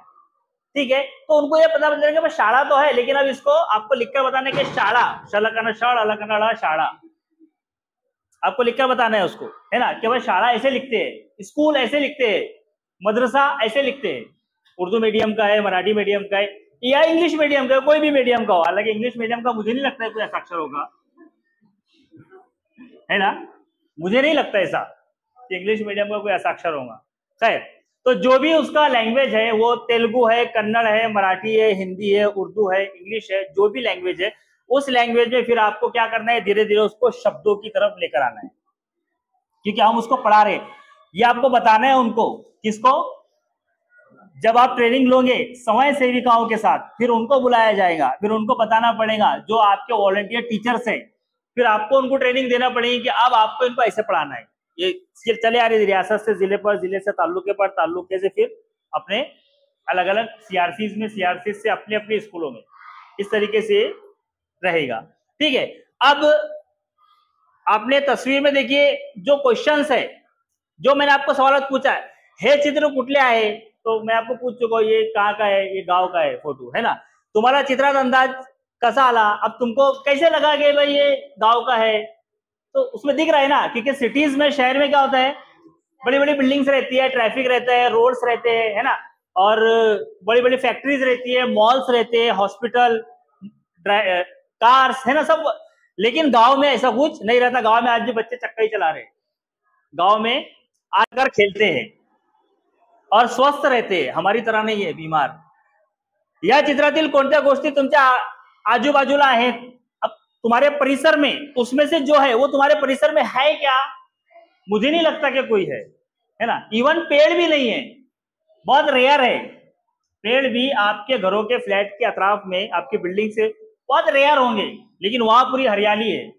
ठीक है, तो उनको ये पता चलेगा कि शाला तो है, लेकिन अब इसको आपको लिखकर बताना है कि शाला, शलकना शाड़, अलकना शाड़ा, आपको लिखकर बताना है उसको, है ना, कि भाई शाला ऐसे लिखते हैं, स्कूल ऐसे लिखते हैं, मदरसा ऐसे लिखते हैं। उर्दू मीडियम का है, मराठी मीडियम का है, या इंग्लिश मीडियम का, कोई भी मीडियम का हो। हालांकि इंग्लिश मीडियम का मुझे नहीं लगता है कोई हस्ताक्षर होगा, है ना, मुझे नहीं लगता ऐसा कि इंग्लिश मीडियम का कोई हस्ताक्षर होगा। खैर, तो जो भी उसका लैंग्वेज है, वो तेलुगु है, कन्नड़ है, मराठी है, हिंदी है, उर्दू है, इंग्लिश है, जो भी लैंग्वेज है, उस लैंग्वेज में फिर आपको क्या करना है, धीरे धीरे उसको शब्दों की तरफ लेकर आना है, क्योंकि हम उसको पढ़ा रहे हैं। ये आपको बताना है उनको, किसको? जब आप ट्रेनिंग लोगे समय सेविकाओं के साथ, फिर उनको बुलाया जाएगा, फिर उनको बताना पड़ेगा, जो आपके वॉलंटियर टीचर्स हैं, फिर आपको उनको ट्रेनिंग देना पड़ेगी कि अब आपको इनको ऐसे पढ़ाना है। ये चले आ रही है रियासत से जिले पर, जिले से ताल्लुके पर, ताल्लुके से फिर अपने अलग अलग सीआरसीज में, सीआरसी से अपने अपने स्कूलों में, इस तरीके से रहेगा, ठीक है। अब आपने तस्वीर में देखिए जो क्वेश्चंस है, जो मैंने आपको सवाल पूछा है, हे चित्र कुठले आहे, तो मैं आपको पूछ चुका हूँ ये कहाँ का है, ये गांव का है फोटो, है ना। तुम्हारा चित्रात अंदाज कसा आला, अब तुमको कैसे लगा कि भाई ये गांव का है? तो उसमें दिख रहा है ना, क्योंकि सिटीज में, शहर में क्या होता है, बड़ी बड़ी बिल्डिंग्स रहती है, ट्रैफिक रहता है, रोड्स रहते हैं, है ना, और बड़ी बड़ी फैक्ट्रीज रहती है, मॉल्स रहते हैं, हॉस्पिटल, कार्स, है ना, सब। लेकिन गांव में ऐसा कुछ नहीं रहता। गांव में आज भी बच्चे चक्का ही चला रहे हैं, गांव में आकर खेलते हैं और स्वस्थ रहते हैं, हमारी तरह नहीं है बीमार। या चित्रातील कोणत्या गोष्टी तुमच्या आजूबाजूला आहेत, अब तुम्हारे परिसर में, उसमें से जो है वो तुम्हारे परिसर में है क्या? मुझे नहीं लगता कि कोई है ना। इवन पेड़ भी नहीं है, बहुत रेयर है। पेड़ भी आपके घरों के, फ्लैट के अतराफ में, आपकी बिल्डिंग से बहुत रेयर होंगे, लेकिन वहां पूरी हरियाली है।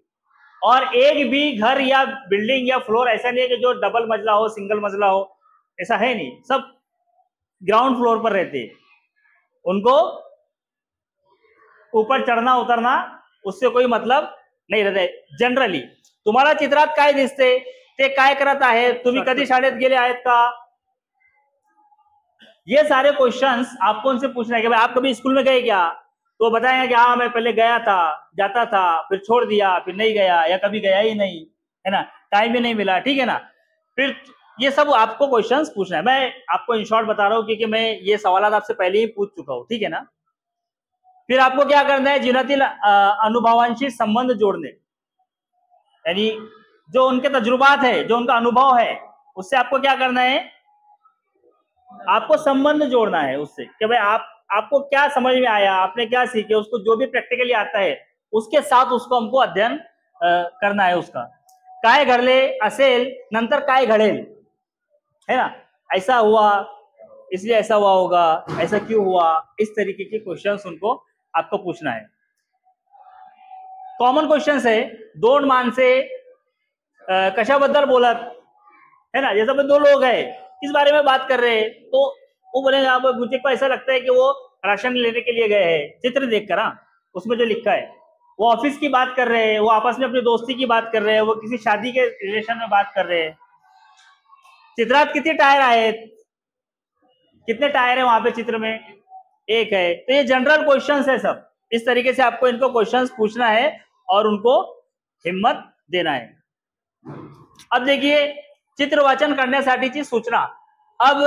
और एक भी घर या बिल्डिंग या फ्लोर ऐसा नहीं है कि जो डबल मंजिला हो, सिंगल मंजिला हो, ऐसा है नहीं। सब ग्राउंड फ्लोर पर रहते हैं, उनको ऊपर चढ़ना उतरना उससे कोई मतलब नाही रहते जनरली। तुम्हाला चित्रात काय दिसते, ते काय करत आहे, तुम्ही कधी शाळेत गेले आहेत का? ये सारे क्वेश्चंस आपको उनसे पूछना है कि भाई आप कभी स्कूल में गए क्या? तो बताएंगे कि हाँ मैं पहले गया था, जाता था, फिर छोड़ दिया, फिर नहीं गया, या कभी गया ही नहीं, है ना, टाइम ही नहीं मिला, ठीक है ना। फिर ये सब आपको क्वेश्चंस पूछना है। मैं आपको इन शॉर्ट बता रहा हूँ क्योंकि मैं ये सवाल आपसे पहले ही पूछ चुका हूँ, ठीक है ना। फिर आपको क्या करना है, जीवनातील अनुभवांशी संबंध जोड़ने, यानी जो उनके तजुर्बात है, जो उनका अनुभव है, उससे आपको क्या करना है, आपको संबंध जोड़ना है उससे, कि भाई आपको क्या समझ में आया, आपने क्या सीखे, उसको जो भी प्रैक्टिकली आता है उसके साथ उसको हमको अध्ययन करना आहे उसका. काय घडले असेल नंतर काय घडेल, है ना, ऐसा हुआ इसलिए ऐसा हुआ होगा, ऐसा क्यों हुआ, इस तरीके के क्वेश्चंस उनको आपको पूछना है. कॉमन क्वेश्चंस है. दोन माणसे कशाबद्दल बोलत, है ना, जैसे दो लोग हैं किस बारे में बात कर रहे हैं, तो वो बोलेंगे अब मुझे को ऐसा लगता है कि वो राशन लेने के लिए गए हैं, चित्र देखकर. हाँ, उसमें जो लिखा है. वो ऑफिस की बात कर रहे हैं, वो आपस में अपनी दोस्ती की बात कर रहे हैं, वो किसी शादी के रिलेशन में बात कर रहे हैं. चित्रात कितने टायर आहेत, कितने टायर है वहां पे चित्र में, एक है. तो ये जनरल क्वेश्चंस है सब. इस तरीके से आपको इनको क्वेश्चंस पूछना है और उनको हिम्मत देना है. अब देखिए चित्र वाचन करण्यासाठीची सूचना. अब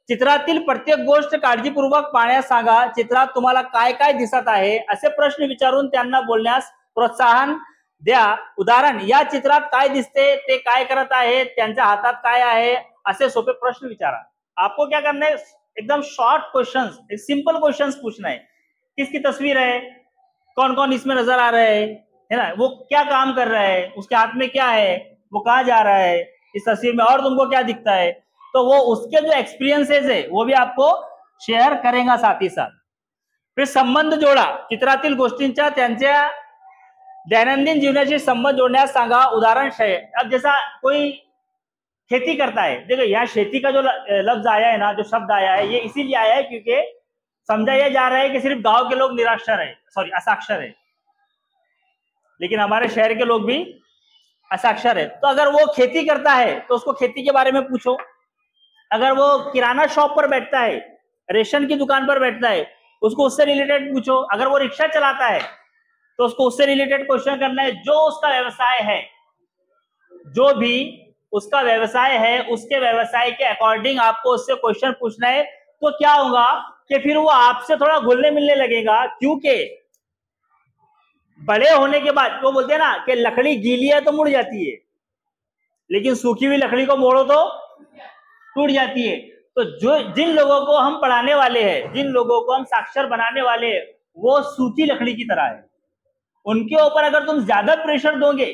चित्रातील प्रत्येक गोष्ट काळजीपूर्वक पाहण्यास सांगा. चित्रात तुम्हाला काय काय दिसत आहे असे प्रश्न विचारून त्यांना बोलण्यास प्रोत्साहन द्या. उदाहरण, या चित्रात काय दिसते, ते काय करत आहेत, त्यांच्या हातात काय आहे, असे सोपे प्रश्न विचारा. आपको क्या करना है, एकदम शॉर्ट क्वेश्चंस, एक सिंपल क्वेश्चंस पूछना है. किसकी तस्वीर है, कौन कौन इसमें नजर आ रहे हैं, है ना, वो क्या काम कर रहा है, उसके हाथ में क्या है, वो कहाँ जा रहा है इस तस्वीर में, और तुमको क्या दिखता है. तो वो उसके जो एक्सपिरियंसेस है वो भी आपको शेअर करेगा साथ ही साथ. फिर संबंध जोडा. चित्रातील गोष्टींच्या त्यांच्या दैनंदिन जीवनाशी संबंध जोड़ण्यास सांगा. उदाहरण है, अब जैसा कोई खेती करता है, देखो यहाँ खेती का जो लफ्ज आया है ना, जो शब्द आया है, ये इसीलिए आया है क्योंकि समझा यह जा रहा है कि सिर्फ गांव के लोग निराक्षर है, सॉरी असाक्षर है, लेकिन हमारे शहर के लोग भी असाक्षर है. तो अगर वो खेती करता है तो उसको खेती के बारे में पूछो. अगर वो किराना शॉप पर बैठता है, रेशन की दुकान पर बैठता है, उसको उससे रिलेटेड पूछो. अगर वो रिक्शा चलाता है तो उसको उससे रिलेटेड क्वेश्चन करना है. जो उसका व्यवसाय है, जो भी उसका व्यवसाय है, उसके व्यवसाय के अकॉर्डिंग आपको उससे क्वेश्चन पूछना है. तो क्या होगा कि फिर वो आपसे थोड़ा घुलने मिलने लगेगा, क्योंकि बड़े होने के बाद वो बोलते हैं ना कि लकड़ी गीली है तो मुड़ जाती है, लेकिन सूखी हुई लकड़ी को मोड़ो तो टूट जाती है. तो जो जिन लोगों को हम पढ़ाने वाले हैं, जिन लोगों को हम साक्षर बनाने वाले हैं, वो सूखी लकड़ी की तरह है. उनके ऊपर अगर तुम ज्यादा प्रेशर दोगे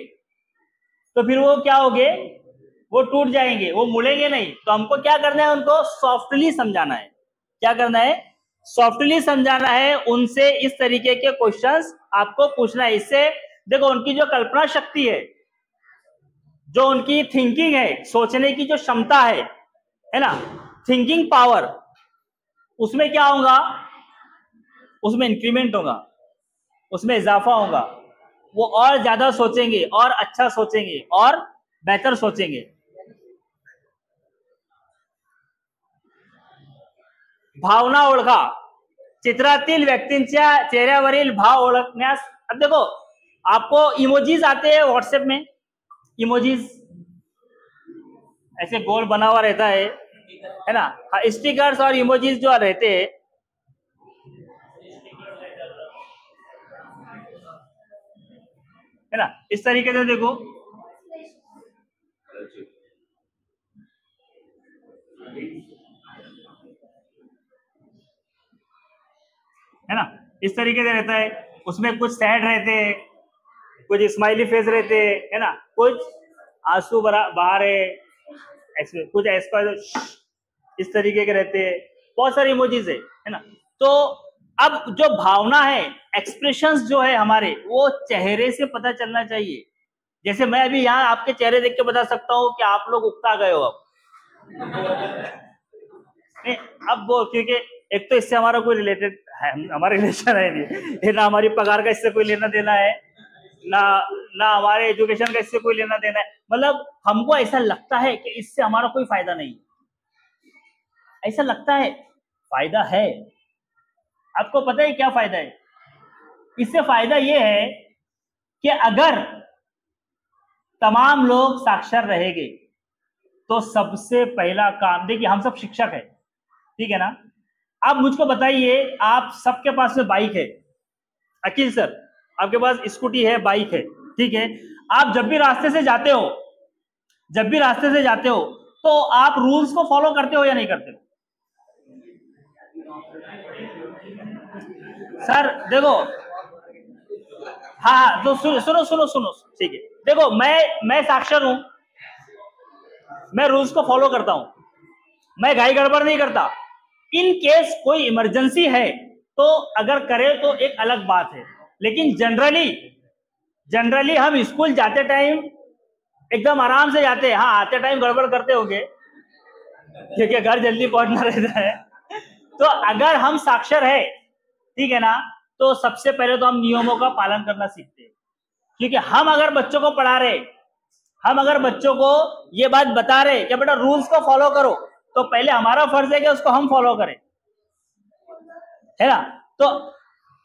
तो फिर वो क्या होगे, वो टूट जाएंगे, वो मुड़ेंगे नहीं. तो हमको क्या करना है, उनको सॉफ्टली समझाना है. क्या करना है, सॉफ्टली समझाना है. उनसे इस तरीके के क्वेश्चंस आपको पूछना है. इससे देखो उनकी जो कल्पना शक्ति है, जो उनकी थिंकिंग है, सोचने की जो क्षमता है ना, थिंकिंग पावर, उसमें क्या होगा, उसमें इंक्रीमेंट होगा, उसमें इजाफा होगा. वो और ज्यादा सोचेंगे, और अच्छा सोचेंगे, और बेहतर सोचेंगे. भावना ओळखा. चित्रातील व्यक्तींच्या चेहऱ्यावरील भाव ओळखण्यास, अब देखो आपको इमोजीज आते हैं व्हाट्सएप में, इमोजीज ऐसे गोल बना हुआ रहता है ना, स्टिकर्स और इमोजीज जो रहते हैं, है ना, इस तरीके से देखो, है ना, इस तरीके से रहता है. उसमें कुछ सैड रहते हैं, कुछ स्माइली फेस रहते हैं, है ना, कुछ आंसू बहा रहे, ऐसे कुछ ऐसा इस तरीके के रहते हैं. बहुत सारे इमोजीज है ना. तो अब जो भावना है, एक्सप्रेशंस जो है हमारे, वो चेहरे से पता चलना चाहिए. जैसे मैं अभी यहाँ आपके चेहरे देख के बता सकता हूँ कि आप लोग उकता गए हो. अब वो क्योंकि एक तो इससे हमारा कोई रिलेटेड है, हमारा रिलेशन है नहीं, ना हमारी पगार का इससे कोई लेना देना है, ना हमारे एजुकेशन का इससे कोई लेना देना है. मतलब हमको ऐसा लगता है कि इससे हमारा कोई फायदा नहीं, ऐसा लगता है. फायदा है. आपको पता है क्या फायदा है? इससे फायदा ये है कि अगर तमाम लोग साक्षर रहेंगे तो सबसे पहला काम, देखिए हम सब शिक्षक है, ठीक है ना. आप मुझको बताइए, आप सबके पास में बाइक है, अकील सर आपके पास स्कूटी है, बाइक है, ठीक है. आप जब भी रास्ते से जाते हो तो आप रूल्स को फॉलो करते हो या नहीं करते हो? सर देखो, हाँ तो सुनो, ठीक है, देखो मैं साक्षर हूं, मैं रूल्स को फॉलो करता हूं, मैं घाई गड़बड़ नहीं करता। इन केस कोई इमरजेंसी है तो अगर करे तो एक अलग बात है, लेकिन जनरली हम स्कूल जाते टाइम एकदम आराम से जाते हैं। हाँ, आते टाइम गड़बड़ करते होंगे क्योंकि घर जल्दी पहुंचना रहता है। तो अगर हम साक्षर है, ठीक है ना, तो सबसे पहले तो हम नियमों का पालन करना सीखते हैं। क्योंकि हम अगर बच्चों को पढ़ा रहे, हम अगर बच्चों को ये बात बता रहे कि बेटा रूल्स को फॉलो करो, तो पहले हमारा फर्ज है कि उसको हम फॉलो करें, है ना। तो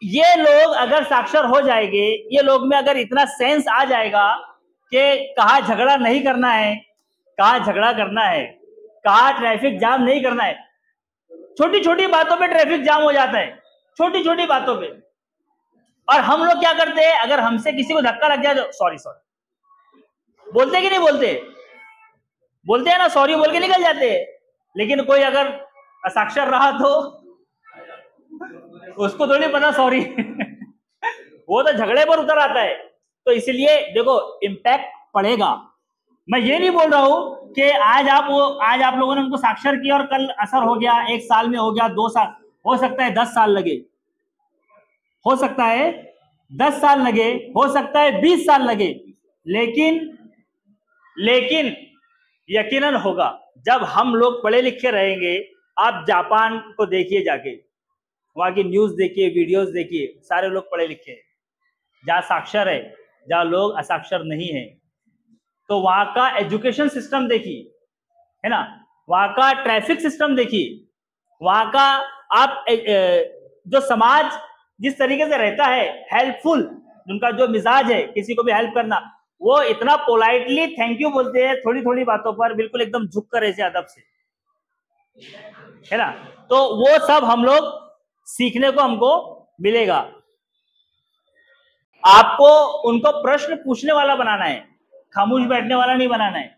ये लोग अगर साक्षर हो जाएंगे, ये लोग में अगर इतना सेंस आ जाएगा कि कहाँ झगड़ा नहीं करना है, कहाँ झगड़ा करना है, कहाँ ट्रैफिक जाम नहीं करना है। छोटी छोटी बातों पे ट्रैफिक जाम हो जाता है, छोटी छोटी बातों पे। और हम लोग क्या करते हैं, अगर हमसे किसी को धक्का लग जाए तो सॉरी बोलते कि नहीं बोलते, बोलते हैं ना, सॉरी बोल के निकल जाते हैं। लेकिन कोई अगर असाक्षर रहा तो उसको थोड़ी पता सॉरी वो तो झगड़े पर उतर आता है। तो इसलिए देखो इम्पैक्ट पड़ेगा। मैं ये नहीं बोल रहा हूं कि आज आप लोगों ने उनको साक्षर किया और कल असर हो गया, 1 साल में हो गया, 2 साल, हो सकता है 10 साल लगे, हो सकता है 10 साल लगे, हो सकता है 20 साल लगे, लेकिन यकीनन होगा। जब हम लोग पढ़े लिखे रहेंगे, आप जापान को देखिए, जाके वहां की न्यूज देखिए, वीडियोस देखिए, सारे लोग पढ़े लिखे हैं। जहाँ साक्षर है, जहाँ लोग असाक्षर नहीं है। तो वहां का एजुकेशन सिस्टम देखिए, है ना, वहां का ट्रैफिक सिस्टम देखिए, वहां का आप जो समाज जिस तरीके से रहता है, हेल्पफुल, उनका जो मिजाज है, किसी को भी हेल्प करना, वो इतना पोलाइटली थैंक यू बोलते हैं थोड़ी थोड़ी बातों पर, बिल्कुल एकदम झुक कर ऐसे अदब से, है ना। तो वो सब हम लोग सीखने को हमको मिलेगा। आपको उनको प्रश्न पूछने वाला बनाना है, खामोश बैठने वाला नहीं बनाना है।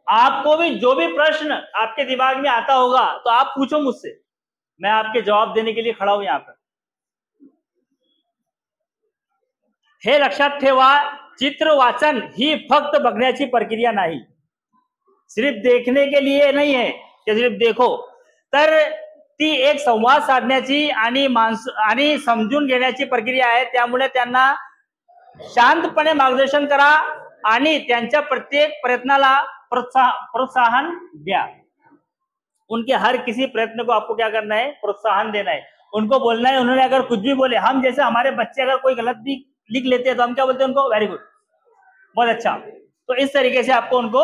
आपको भी जो भी प्रश्न आपके दिमाग में आता होगा तो आप पूछो मुझसे, मैं आपके जवाब देने के लिए खड़ा हूं यहां पर। हे लक्षात ठेवा, चित्र वाचन ही फक्त बघण्याची प्रक्रिया नाही, सिर्फ देखने के लिए नहीं है कि सिर्फ देखो, तर ती एक संवाद साधण्याची आणि समजून घेण्याची प्रक्रिया आहे। त्यामुळे त्यांना शांतपणे मार्गदर्शन करा आणि त्यांच्या प्रत्येक प्रयत्नाला प्रोत्साहन द्या। उनके हर किसी प्रयत्न को आपको क्या करना है, प्रोत्साहन देना है। उनको बोलना है, उन्होंने अगर कुछ भी बोले, हम जैसे हमारे बच्चे अगर कोई गलत भी लिख लेते हैं तो हम क्या बोलते हैं उनको, वेरी गुड, बहुत अच्छा। तो इस तरीके से आपको उनको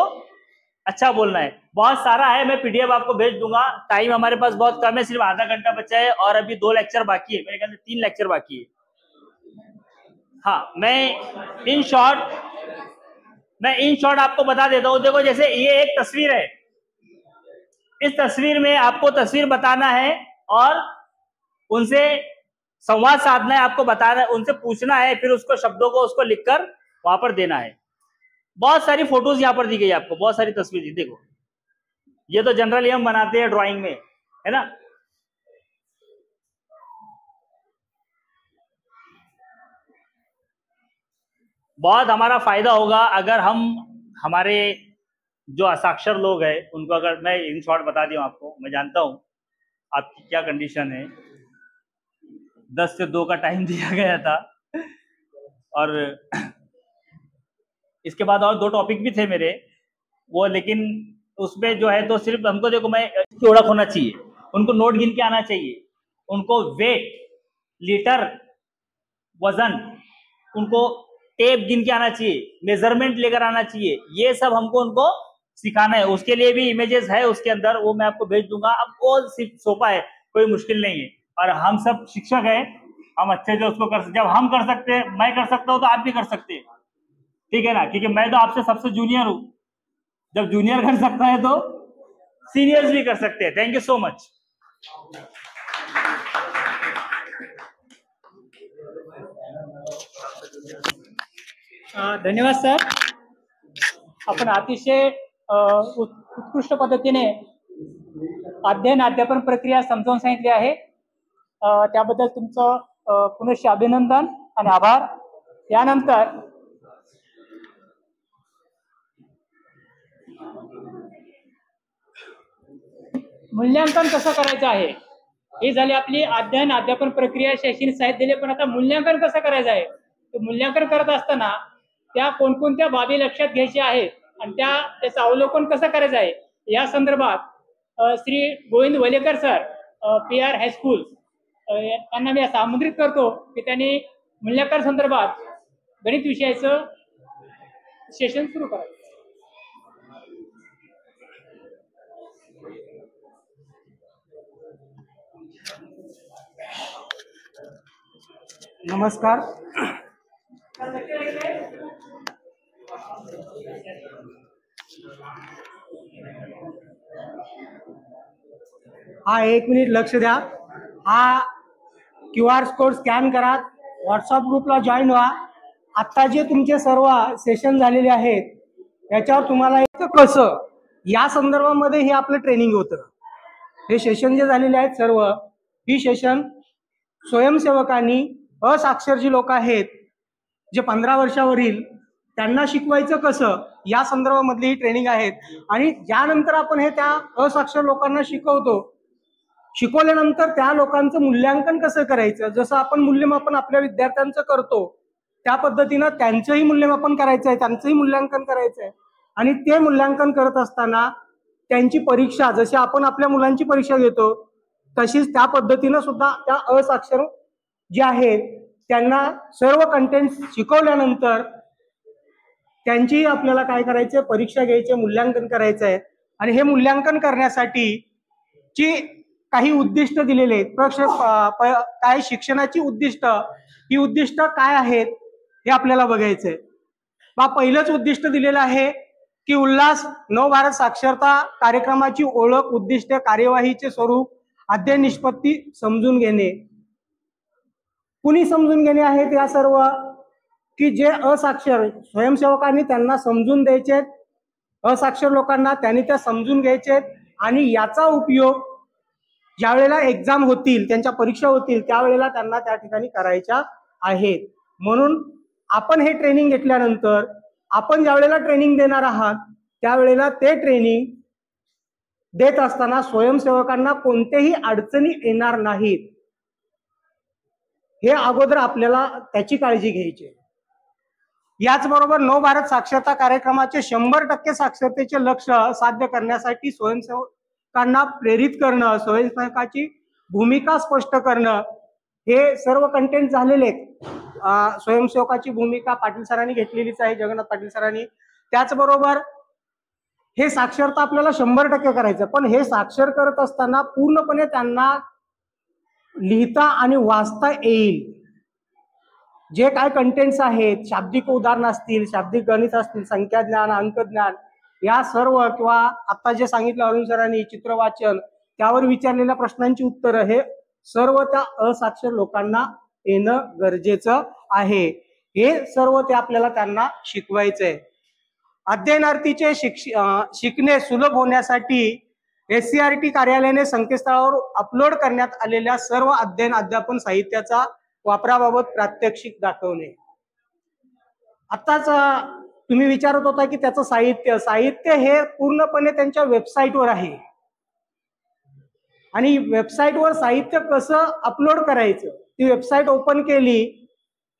अच्छा बोलना है। बहुत सारा है, मैं पीडीएफ आपको भेज दूंगा। टाइम हमारे पास बहुत कम है, सिर्फ आधा घंटा बचा है और अभी 2 लेक्चर बाकी है, मेरे ख्याल से 3 लेक्चर बाकी है। हाँ, मैं इन शॉर्ट आपको बता देता हूँ। देखो जैसे ये एक तस्वीर है, इस तस्वीर में आपको तस्वीर बताना है और उनसे संवाद साधना है, आपको बताना है, उनसे पूछना है, फिर उसको शब्दों को उसको लिखकर वहां पर देना है। बहुत सारी फोटोज यहाँ पर दी गई आपको, बहुत सारी तस्वीर दी। देखो ये तो जनरली हम बनाते हैं ड्राइंग में, है ना। बहुत हमारा फायदा होगा अगर हम हमारे जो असाक्षर लोग हैं उनको, अगर मैं इन शॉर्ट बता दूं आपको, मैं जानता हूं आपकी क्या कंडीशन है। 10 से 2 का टाइम दिया गया था और इसके बाद और 2 टॉपिक भी थे मेरे वो, लेकिन उसमें जो है तो सिर्फ हमको, देखो मैं की ओळख होना चाहिए, उनको नोट गिन के आना चाहिए, उनको वेट, लीटर, वजन, उनको टेप गिन के आना चाहिए, मेजरमेंट लेकर आना चाहिए। ये सब हमको उनको सिखाना है। उसके लिए भी इमेजेस है उसके अंदर, वो मैं आपको भेज दूंगा। अब वो सिर्फ सोपा है, कोई मुश्किल नहीं है। और हम सब शिक्षक हैं, हम अच्छे से उसको जब हम कर सकते हैं, मैं कर सकता हूँ तो आप भी कर सकते हैं, ठीक है ना। क्योंकि मैं तो आपसे सबसे जूनियर हूं, जब जूनियर कर सकता है तो सीनियर्स भी कर सकते हैं। Thank you so much. धन्यवाद सर, आपण अतिशय उत्कृष्ट पद्धतीने अध्ययन अध्यापन प्रक्रिया समजावून सांगितली आहे। त्याबद्दल तुमचं पुनश्च अभिनंदन आणि आभार। यानंतर मूल्यांकन कसं करायचं आहे, ही झाली आपली अध्ययन अध्यापन प्रक्रिया. शैक्षणिक साहित्य दिले, पण आता मूल्यांकन कसं करायचं आहे. तर मूल्यांकन करत असताना त्या कोणकोणत्या बाबी लक्षात घ्यायच्या आहेत आणि त्याचं अवलोकन कसं करायचं आहे या संदर्भात Shri Govind Walekar sir, PR high school, त्यांना मी असं आमंत्रित करतो की त्यांनी मूल्यांकन संदर्भात गणित विषयाचं सेशन सुरू करायचं. नमस्कार. हा 1 मिनिट लक्ष द्या. हा QR कोड स्कॅन करा, व्हॉट्सअप ग्रुपला जॉईन व्हा. आता जे तुमचे सर्व सेशन झालेले आहेत याच्यावर तुम्हाला एक कसं या संदर्भामध्ये हे आपलं ट्रेनिंग होतं. हे सेशन जे झालेले आहेत सर्व, ही सेशन स्वयंसेवकांनी, असाक्षर जी लोक आहेत जे 15 वर्षावरील, त्यांना शिकवायचं कसं या संदर्भामधली ही ट्रेनिंग आहेत. आणि ज्यानंतर आपण हे त्या असाक्षर लोकांना शिकवल्यानंतर त्या लोकांचं मूल्यांकन कसं करायचं, जसं आपण मूल्यमापन आपल्या विद्यार्थ्यांचं करतो त्या पद्धतीनं त्यांचंही मूल्यमापन करायचं आहे, त्यांचंही मूल्यांकन करायचं आहे. आणि ते मूल्यांकन करत असताना त्यांची परीक्षा, जशी आपण आपल्या मुलांची परीक्षा घेतो तशीच त्या पद्धतीनं सुद्धा त्या असाक्षर जे आहेत त्यांना सर्व कंटेंट शिकवल्यानंतर त्यांची आपल्याला काय करायचं, परीक्षा घ्यायची, मूल्यांकन करायचं आहे. आणि हे मूल्यांकन करण्यासाठी जी काही उद्दिष्ट दिलेले आहेत, काय शिक्षणाची उद्दिष्ट, ही उद्दिष्ट काय आहेत हे आपल्याला बघायचंय. पहिलंच उद्दिष्ट दिलेलं आहे की उल्हास नवभारत साक्षरता कार्यक्रमाची ओळख, उद्दिष्ट, कार्यवाहीचे स्वरूप, अध्ययन निष्पत्ती समजून घेणे. कुणी समजून घेणे आहेत या सर्व, की जे असाक्षर स्वयंसेवकांनी त्यांना समजून द्यायचे, असाक्षर लोकांना त्यांनी त्या समजून घ्यायचे. आणि याचा उपयोग ज्या वेळेला एक्झाम होतील, त्यांच्या परीक्षा होतील, त्यावेळेला त्यांना त्या ठिकाणी करायच्या आहेत. म्हणून आपण हे ट्रेनिंग घेतल्यानंतर आपण ज्या वेळेला ट्रेनिंग देणार आहात त्यावेळेला ते ट्रेनिंग देत असताना स्वयंसेवकांना कोणत्याही अडचणी येणार नाहीत, हे अगोदर आपल्याला त्याची काळजी घ्यायची. याचबरोबर नवभारत साक्षरता कार्यक्रमाचे 100% साक्षरतेचे लक्ष्य साध्य करण्यासाठी स्वयंसेवकांना प्रेरित करणं, स्वयंसेवकाची भूमिका स्पष्ट करणं, हे सर्व कंटेंट झालेले आहेत. स्वयंसेवकाची भूमिका पाटील सरांनी घेतलेलीच आहे, जगन्नाथ पाटील सरांनी. त्याचबरोबर हे साक्षरता आपल्याला 100% करायचं, पण हे साक्षर करत असताना पूर्णपणे त्यांना लिहिता आणि वाचता येईल. जे काय कंटेंट्स आहेत, शाब्दिक उदाहरण असतील, शाब्दिक गणित असतील, संख्या ज्ञान, अंकज्ञान, या सर्व, किंवा आता जे सांगितलं अरुण सरांनी चित्रवाचन, त्यावर विचारलेल्या प्रश्नांची उत्तरं, हे सर्व त्या असाक्षर लोकांना येणं गरजेचं आहे. हे सर्व ते आपल्याला त्यांना शिकवायचंय. अध्ययनार्थीचे शिकणे सुलभ होण्यासाठी SCRT कार्यालयाने संकेतस्थळावर अपलोड करण्यात आलेल्या सर्व अध्ययन अध्यापन साहित्याचा वापराबाबत प्रात्यक्षिक दाखवणे. आताच तुम्ही विचारत होता की त्याचं साहित्य हे पूर्णपणे त्यांच्या वेबसाईटवर आहे. आणि वेबसाईटवर साहित्य कसं अपलोड करायचं, ती वेबसाईट ओपन केली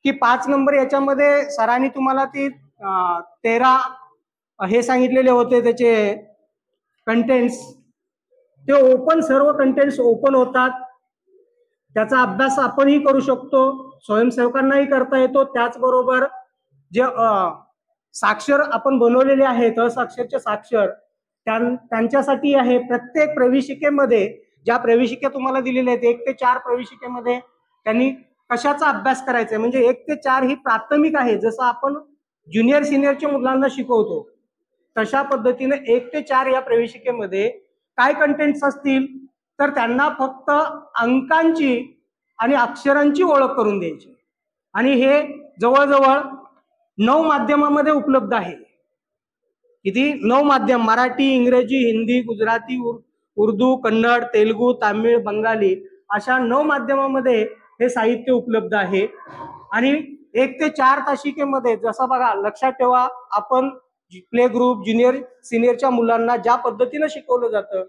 की 5 नंबर याच्यामध्ये सरांनी तुम्हाला ती 13 हे सांगितलेले होते त्याचे कंटेंट्स, ते सर्व कंटेंट्स ओपन होतात. त्याचा अभ्यास आपणही करू शकतो, स्वयंसेवकांनाही करता येतो. त्याचबरोबर जे साक्षर आपण बनवलेले आहेत, असाक्षरचे साक्षर, त्यांच्यासाठी आहे. प्रत्येक प्रवेशिकेमध्ये ज्या प्रवेशिका तुम्हाला दिलेल्या आहेत, 1 ते 4 प्रवेशिकेमध्ये त्यांनी कशाचा अभ्यास करायचा आहे, म्हणजे 1 ते 4 ही प्राथमिक आहे. जसं आपण ज्युनियर सिनियरच्या मुलांना शिकवतो तशा पद्धतीने 1 ते 4 या प्रवेशिकेमध्ये काय कंटेंट्स असतील, तर त्यांना फक्त अंकांची आणि अक्षरांची ओळख करून द्यायची. आणि हे जवळजवळ 9 माध्यमामध्ये उपलब्ध आहे. किती? 9 माध्यम: मराठी, इंग्रजी, हिंदी, गुजराती, उर्दू, कन्नड, तेलुगू, तामिळ, बंगाली, अशा 9 माध्यमामध्ये हे साहित्य उपलब्ध आहे. आणि 1 ते 4 तासिकेमध्ये, जसं बघा, लक्षात ठेवा, आपण प्ले ग्रुप, ज्युनियर सिनियरच्या मुलांना ज्या पद्धतीनं शिकवलं जातं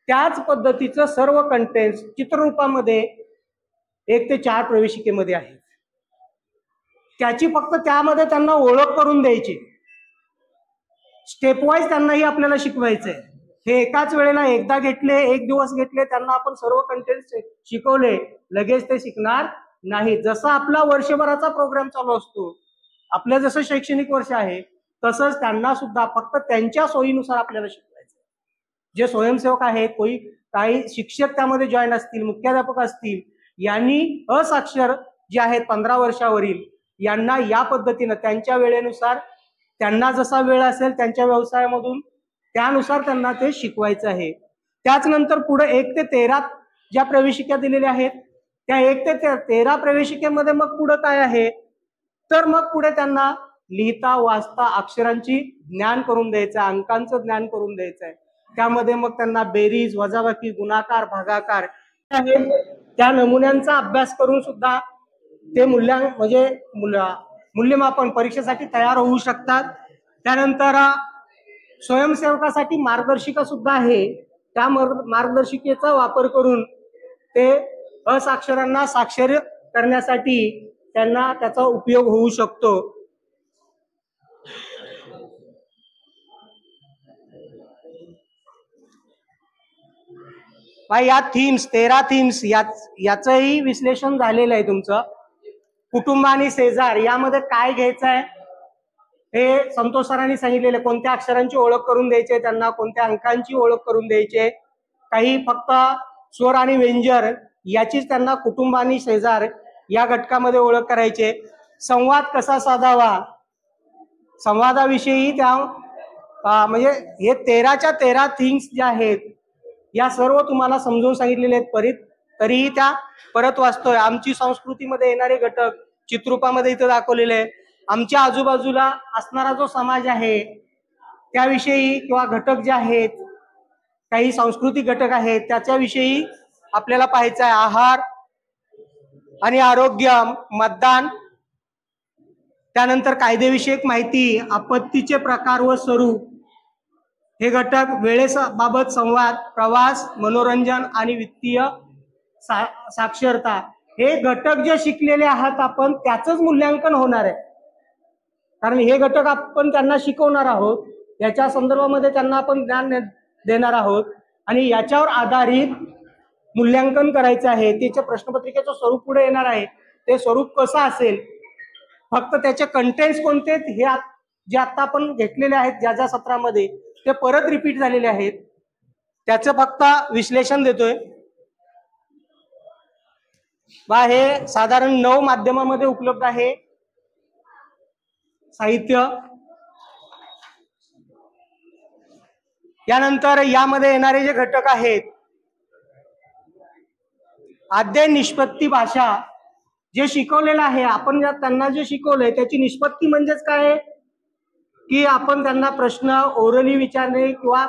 त्याच पद्धतीचं सर्व कंटेंट चित्ररूपामध्ये 1 ते 4 प्रवेशिकेमध्ये आहे. त्याची फक्त त्यामध्ये त्यांना ओळख करून द्यायची. स्टेप वाईज त्यांनाही आपल्याला शिकवायचंय. हे एकाच वेळेला एकदा घेतले, 1 दिवस घेतले, त्यांना आपण सर्व कंटेंट शिकवले लगेच ते शिकणार नाही. जसा आपला वर्षभराचा प्रोग्राम चालू असतो, आपलं जसं शैक्षणिक वर्ष आहे, तसंच त्यांना सुद्धा फक्त त्यांच्या सोयीनुसार आपल्याला शिकवायचं. जे स्वयंसेवक आहेत, काही शिक्षक त्यामध्ये जॉईन असतील, मुख्याध्यापक असतील, यांनी असाक्षर जे आहेत 15 वर्षावरील यांना या पद्धतीनं त्यांच्या वेळेनुसार त्यांना जसा वेळ असेल त्यांच्या व्यवसायामधून त्यानुसार त्यांना ते शिकवायचं आहे. त्याच नंतर पुढे 1 ते 13 ज्या प्रवेशिका दिलेल्या आहेत, त्या 1 ते 13 प्रवेशिकेमध्ये मग पुढे काय आहे, तर मग पुढे त्यांना लिहिता वाचता अक्षरांची ज्ञान करून द्यायचं आहे, अंकांचं ज्ञान करून द्यायचं आहे. त्यामध्ये मग त्यांना बेरीज, वजाबाकी, गुणाकार, भागाकार आहे त्या नमुन्यांचा अभ्यास करून सुद्धा ते मूल्यमापन परीक्षेसाठी तयार होऊ शकतात. त्यानंतर स्वयंसेवकासाठी मार्गदर्शिका सुद्धा आहे. त्या मार्गदर्शिकेचा वापर करून ते असाक्षरांना साक्षर करण्यासाठी त्यांना त्याचा उपयोग होऊ शकतो. या थीम्स 13 थीम्स याचंही विश्लेषण झालेलं आहे तुमचं. कुटुंब आणि शेजार यामध्ये काय घ्यायचं आहे हे संतोष सरांनी सांगितलेलं. कोणत्या अक्षरांची ओळख करून द्यायची, त्यांना कोणत्या अंकांची ओळख करून द्यायची, काही फक्त स्वर आणि व्यंजन याचीच त्यांना कुटुंब आणि शेजार या घटकामध्ये ओळख करायचे. संवाद कसा साधावा, संवादाविषयी त्या म्हणजे हे 13च्या 13 थिंग्स ज्या आहेत या सर्व तुम्हाला समजून सांगितलेले आहेत. तरीही त्या परत वाचतोय. आमची संस्कृतीमध्ये येणारे घटक चित्ररूपामध्ये इथं दाखवलेले आहे. आमच्या आजूबाजूला असणारा जो समाज आहे त्याविषयी किंवा घटक जे आहेत, काही सांस्कृतिक घटक आहेत त्याच्याविषयी आपल्याला पाहायचं आहे. आहार आणि आरोग्य, मतदान, त्यानंतर कायदेविषयक माहिती, आपत्तीचे प्रकार व स्वरूप हे घटक, वेळेबाबत संवाद, प्रवास, मनोरंजन आणि वित्तीय साक्षरता हे घटक जे शिकलेले आहात आपण त्याचंच मूल्यांकन होणार आहे. कारण हे घटक आपण त्यांना शिकवणार आहोत, याच्या संदर्भामध्ये त्यांना आपण ज्ञान देणार आहोत आणि याच्यावर आधारित मूल्यांकन करायचं आहे. त्याच्या प्रश्नपत्रिकेचं स्वरूप पुढे येणार आहे. ते स्वरूप कसं असेल, फक्त त्याचे कंटेंट्स कोणते हे जे आता आपण घेतलेले आहेत ज्या ज्या सत्रामध्ये ते परत रिपीट झालेले आहेत, त्याचं फक्त विश्लेषण देतोय. हे साधारण 9 माध्यमामध्ये उपलब्ध आहे साहित्य. यानंतर यामध्ये येणारे जे घटक आहेत, अध्ययन, निष्पत्ती, भाषा जे शिकवलेलं आहे आपण त्यांना जे शिकवलंय त्याची निष्पत्ती म्हणजेच काय की आपण त्यांना प्रश्न ओरली विचारणे किंवा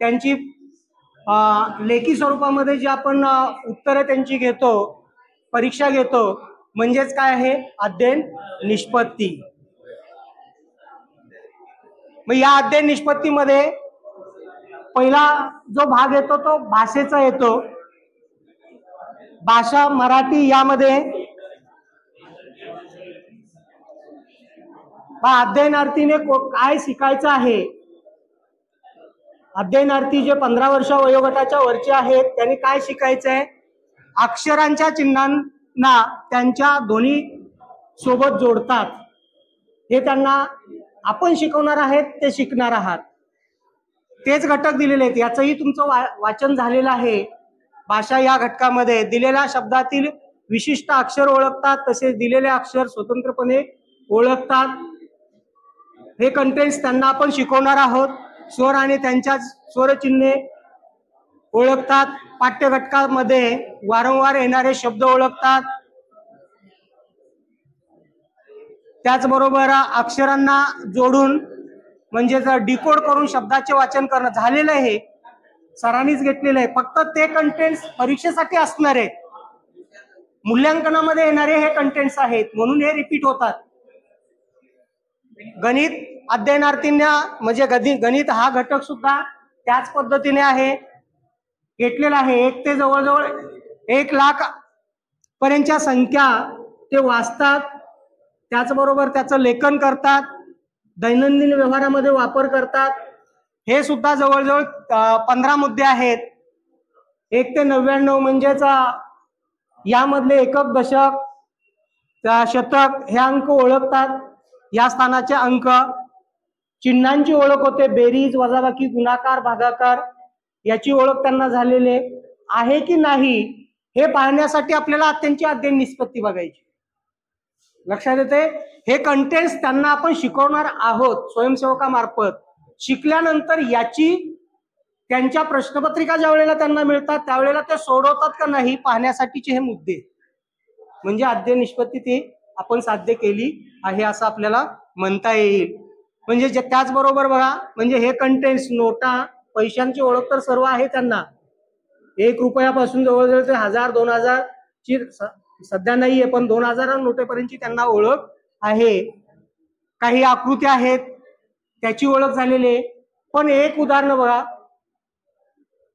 त्यांची लेखी स्वरूपामध्ये जे आपण उत्तरे त्यांची घेतो, परीक्षा घेतो, म्हणजेच काय आहे अध्ययन निष्पत्ती. मग या अध्ययन निष्पत्तीमध्ये पहिला जो भाग येतो तो भाषेचा येतो. भाषा मराठी यामध्ये अध्ययनार्थीने काय शिकायचं आहे. अध्ययनार्थी जे 15 वर्ष वयोगटाच्या वरचे आहेत त्यांनी काय शिकायचं आहे, अक्षरांच्या चिन्हांना त्यांच्या ध्वनी सोबत जोडतात हे त्यांना आपण शिकवणार आहेत, ते शिकणार आहात. तेच घटक दिलेले आहेत. याचंही तुमचं वाचन झालेलं आहे. भाषा या घटकामध्ये दिलेल्या शब्दातील विशिष्ट अक्षर ओळखतात, तसेच दिलेले अक्षर स्वतंत्रपणे ओळखतात. हे कंटेंट्स त्यांना आपण शिकवणार आहोत. स्वर आणि त्यांच्या स्वरचिन्हे ओळखतात. पाठ्य घटकामध्ये वारंवार येणारे शब्द ओळखतात. त्याचबरोबर अक्षरांना जोडून म्हणजे डिकोड करून शब्दाचे वाचन करणं झालेलं आहे, सरांनीच घेतलेलं आहे. फक्त ते कंटेंट्स परीक्षेसाठी असणार आहेत, मूल्यांकनामध्ये येणारे हे कंटेंट्स आहेत, म्हणून हे रिपीट होतात. गणित अध्ययनार्थींना म्हणजे गणित हा घटक सुद्धा त्याच पद्धतीने आहे. घेतलेला आहे. 1 ते जवळजवळ 1 लाख पर्यंतच्या संख्या ते वाचतात, त्याचबरोबर त्याचं लेखन करतात, दैनंदिन व्यवहारामध्ये वापर करतात. हे सुद्धा जवळजवळ 15 मुद्दे आहेत. 1 ते 99 म्हणजेच यामधले एकक, दशक, शतक हे अंक ओळखतात. या स्थानाचे अंक, चिन्हांची ओळख होते, बेरीज, वजाबाकी, गुणाकार, भागाकार याची ओळख त्यांना झालेली आहे की नाही हे पाहण्यासाठी आपल्याला त्यांची अध्ययन निष्पत्ती बघायची. लक्षात येते. हे कंटेंट्स त्यांना आपण शिकवणार आहोत स्वयंसेवकामार्फत. शिकल्यानंतर याची त्यांच्या प्रश्नपत्रिका ज्या वेळेला त्यांना मिळतात त्यावेळेला ते सोडवतात का नाही पाहण्यासाठीचे हे मुद्दे, म्हणजे अध्ययन निष्पत्ती ती आपण साध्य केली आहे असं आपल्याला म्हणता येईल. म्हणजे त्याचबरोबर बघा, म्हणजे हे कंटेंट्स, नोटा, पैशांची ओळख तर सर्व आहे त्यांना. 1 रुपयापासून जवळजवळ ते 1000, 2000 ची सध्या नाहीये, पण 2000 नोटेपर्यंतची त्यांना ओळख आहे. काही आकृत्या आहेत त्याची ओळख झालेली आहे. पण एक उदाहरण बघा,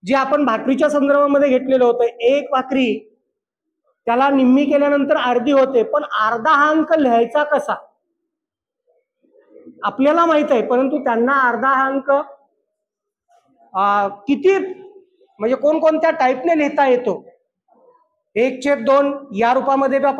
जे आपण भाकरीच्या संदर्भामध्ये घेतलेलं होतं. 1 भाकरी त्याला निम्मी केल्यानंतर अर्धी होते, पण अर्धा हा अंक लिहायचा कसा आपल्याला माहित आहे, परंतु त्यांना अर्धा हा अंक किती म्हणजे कोणकोणत्या टाईपने लिहिता येतो. 1/2 या रूपामध्ये आपण